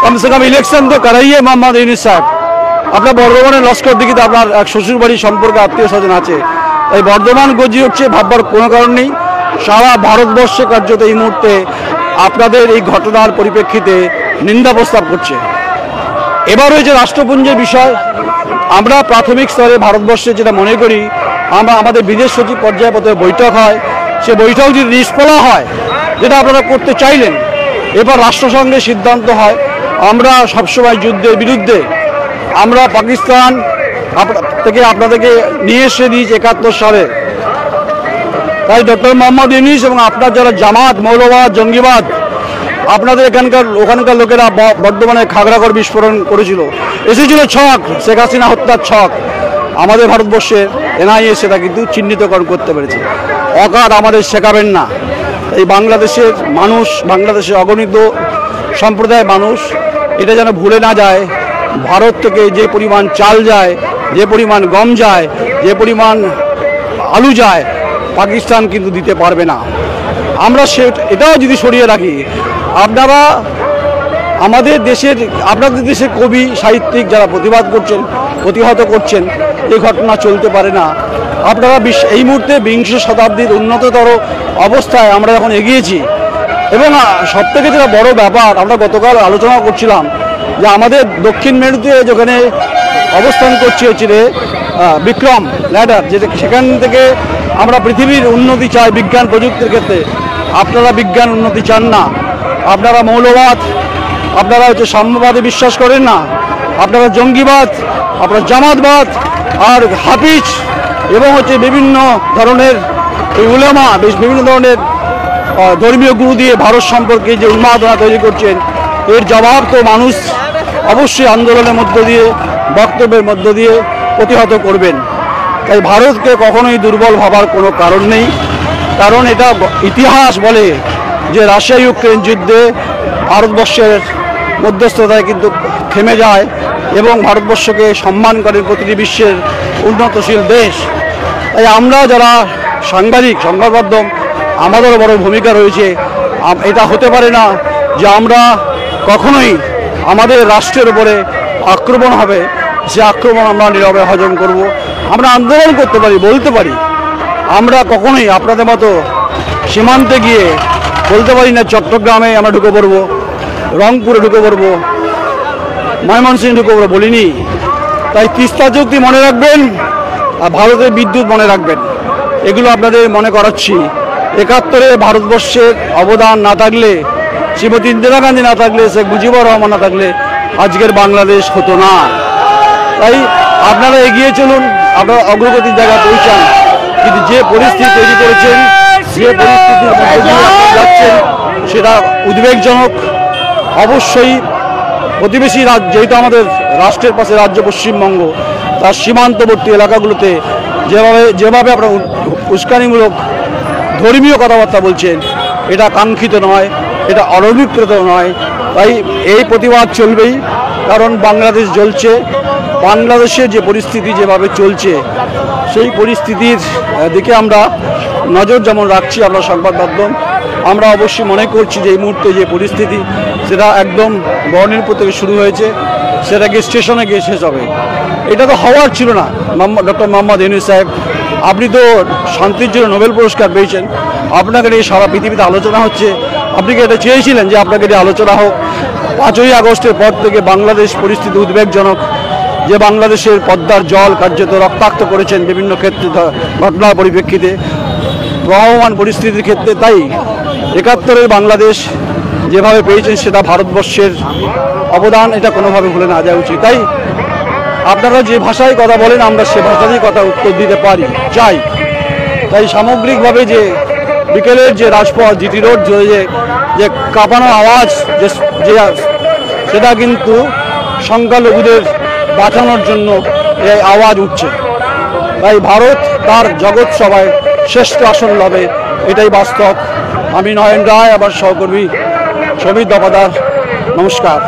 Speaker 1: कम से कम इलेक्शन तो कराइए मोहम्मद ইউনূস साहब। আপনার বর্ধমানের লস্কর দিঘিতে আপনার এক শ্বশুরবাড়ি সম্পর্কে আত্মীয় স্বজন আছে, তাই বর্ধমান গর্জে উঠছে, ভাববার কোনো কারণ নেই। সারা ভারতবর্ষে কার্যত এই মুহূর্তে আপনাদের এই ঘটনার পরিপ্রেক্ষিতে নিন্দা প্রস্তাব করছে। এবার হয়েছে রাষ্ট্রপুঞ্জের বিষয়। আমরা প্রাথমিক স্তরে ভারতবর্ষে যেটা মনে করি, আমাদের বিদেশ সচিব পর্যায়ে বৈঠক হয়, সে বৈঠক যদি নিষ্ফলা হয়, যেটা আপনারা করতে চাইলেন, এবার রাষ্ট্রসংঘের সিদ্ধান্ত হয়, আমরা সবসময় যুদ্ধের বিরুদ্ধে, আমরা পাকিস্তান থেকে আপনাদেরকে নিয়ে এসে দিয়েছি ৭১ সালে। তাই ডক্টর মোহাম্মদ ইউনূস এবং আপনার যারা জামাত, মৌলবাদ, জঙ্গিবাদ, আপনাদের ওখানকার লোকেরা বর্ধমানে খাগড়াগড় বিস্ফোরণ করেছিল, এসেছিল ছক, শেখ হাসিনা হত্যার ছক। আমাদের ভারতবর্ষের এনআইএ সেটা কিন্তু চিহ্নিতকরণ করতে পেরেছে। অকাট আমাদের শেখাবেন না। এই বাংলাদেশের মানুষ, বাংলাদেশের অগণিত সম্প্রদায়ের মানুষ এটা যেন ভুলে না যায়, ভারত থেকে যে পরিমাণ চাল যায়, যে পরিমাণ গম যায়, যে পরিমাণ আলু যায়, পাকিস্তান কিন্তু দিতে পারবে না। আমরা এটাও যদি সরিয়ে রাখি, আপনারা আপনাদের দেশের কবি, সাহিত্যিক যারা প্রতিবাদ করছেন, প্রতিহত করছেন, এই ঘটনা চলতে পারে না। আপনারা এই মুহূর্তে বিংশ শতাব্দীর উন্নততর অবস্থায় আমরা এখন এগিয়েছি এবং সবথেকে যেটা বড় ব্যাপার, আমরা গতকাল আলোচনা করছিলাম যে আমাদের দক্ষিণ মেরুতে যেখানে অবস্থান করছে বিক্রম ল্যাডার, যেটা সেখান থেকে আমরা পৃথিবীর উন্নতি চাই বিজ্ঞান প্রযুক্তির ক্ষেত্রে। আপনারা বিজ্ঞান উন্নতি চান না, আপনারা মৌলবাদ, আপনারা সাম্যবাদে বিশ্বাস করেন না, আপনারা জঙ্গিবাদ, আপনারা জামাতবাদ আর হাফিজ এবং বিভিন্ন ধরনের উলেমা, বিভিন্ন ধরনের ধর্মীয় গুরু দিয়ে ভারত সম্পর্কে যে উন্মাদনা তৈরি করছেন, এর জবাব তো মানুষ অবশ্যই আন্দোলনের মধ্য দিয়ে, বক্তব্যের মধ্য দিয়ে প্রতিহত করবেন। তাই ভারতকে কখনোই দুর্বল ভাবার কোনো কারণ নেই, কারণ এটা ইতিহাস বলে যে রাশিয়া ইউক্রেন যুদ্ধে ভারতবর্ষের মধ্যস্থতায় কিন্তু থেমে যায় এবং ভারতবর্ষকে সম্মান করেন প্রতিটি বিশ্বের উন্নতশীল দেশ। তাই আমরা যারা সাংবাদিক, সংবাদ মাধ্যম, আমাদেরও বড় ভূমিকা রয়েছে। এটা হতে পারে না যে আমরা কখনোই আমাদের রাষ্ট্রের উপরে আক্রমণ হবে সে আক্রমণ আমরা নীরবে হজম করব। আমরা আন্দোলন করতে পারি, বলতে পারি, আমরা কখনোই আপনাদের মতো সীমান্তে গিয়ে বলতে পারি না চট্টগ্রামে আমরা ঢুকে পড়বো, রংপুরে ঢুকে পড়বো, ময়মনসিংহে ঢুকে পড়বো, বলিনি। তাই তিস্তা চুক্তি মনে রাখবেন আর ভারতের বিদ্যুৎ মনে রাখবেন, এগুলো আপনাদের মনে করাচ্ছি। 71-এ ভারতবর্ষের অবদান না থাকলে, শ্রীমতী ইন্দিরা গান্ধী না থাকলে, শেখ মুজিবুর রহমান না থাকলে আজকের বাংলাদেশ হতো না। তাই আপনারা এগিয়ে চলুন, আপনারা অগ্রগতির জায়গায় পৌঁছান, কিন্তু যে পরিস্থিতি তৈরি করেছেন, যে পরিস্থিতির মধ্যে দিয়ে আপনারা যাচ্ছেন সেটা উদ্বেগজনক। অবশ্যই প্রতিবেশী রাজ্য, যেহেতু আমাদের রাষ্ট্রের পাশে রাজ্য পশ্চিমবঙ্গ, তার সীমান্তবর্তী এলাকাগুলোতে যেভাবে আপনারা উস্কানিমূলক ধর্মীয় কথাবার্তা বলছেন, এটা কাঙ্ক্ষিত নয়, এটা অনভিপ্রেত নয়। তাই এই প্রতিবাদ চলবেই, কারণ বাংলাদেশ জ্বলছে। বাংলাদেশের যে পরিস্থিতি যেভাবে চলছে, সেই পরিস্থিতির দিকে আমরা নজর যেমন রাখছি আমরা সংবাদ মাধ্যম, আমরা অবশ্যই মনে করছি যে এই মুহূর্তে যে পরিস্থিতি সেটা একদম বর্ণিলপুর থেকে শুরু হয়েছে, সেটা গিয়ে স্টেশনে গিয়ে শেষ হবে। এটা তো হওয়ার ছিল না। ডক্টর মোহাম্মদ ইউনূস সাহেব, আপনি তো শান্তির জন্য নোবেল পুরস্কার পেয়েছেন, আপনাকে নিয়ে সারা পৃথিবীতে আলোচনা হচ্ছে, আপনি কি এটা চেয়েছিলেন যে আপনাকে নিয়ে আলোচনা হোক? 5ই আগস্টের পর থেকে বাংলাদেশ পরিস্থিতি উদ্বেগজনক, যে বাংলাদেশের পদ্মার জল কার্যত রক্তাক্ত করেছেন বিভিন্ন ক্ষেত্রে ঘটনার পরিপ্রেক্ষিতে, প্রবহমান পরিস্থিতির ক্ষেত্রে। তাই 71-এর বাংলাদেশ যেভাবে পেয়েছেন সেটা ভারতবর্ষের অবদান, এটা কোনোভাবে ভুলে না যাওয়া উচিত। তাই আপনারা যে ভাষায় কথা বলেন আমরা সে ভাষাতেই কথা উত্তর দিতে পারি, চাই। তাই সামগ্রিকভাবে যে বিকেলের যে রাজপথ, জিটি রোড, যে কাঁপানো আওয়াজ, যে সেটা কিন্তু সংখ্যালঘুদের বাঁচানোর জন্য এই আওয়াজ উঠছে। তাই ভারত তার জগৎ সভায় শ্রেষ্ঠ আসন লাভে, এটাই বাস্তব। আমি নয়ন রায়, আবার সহকর্মী সমীর দপাদার, নমস্কার।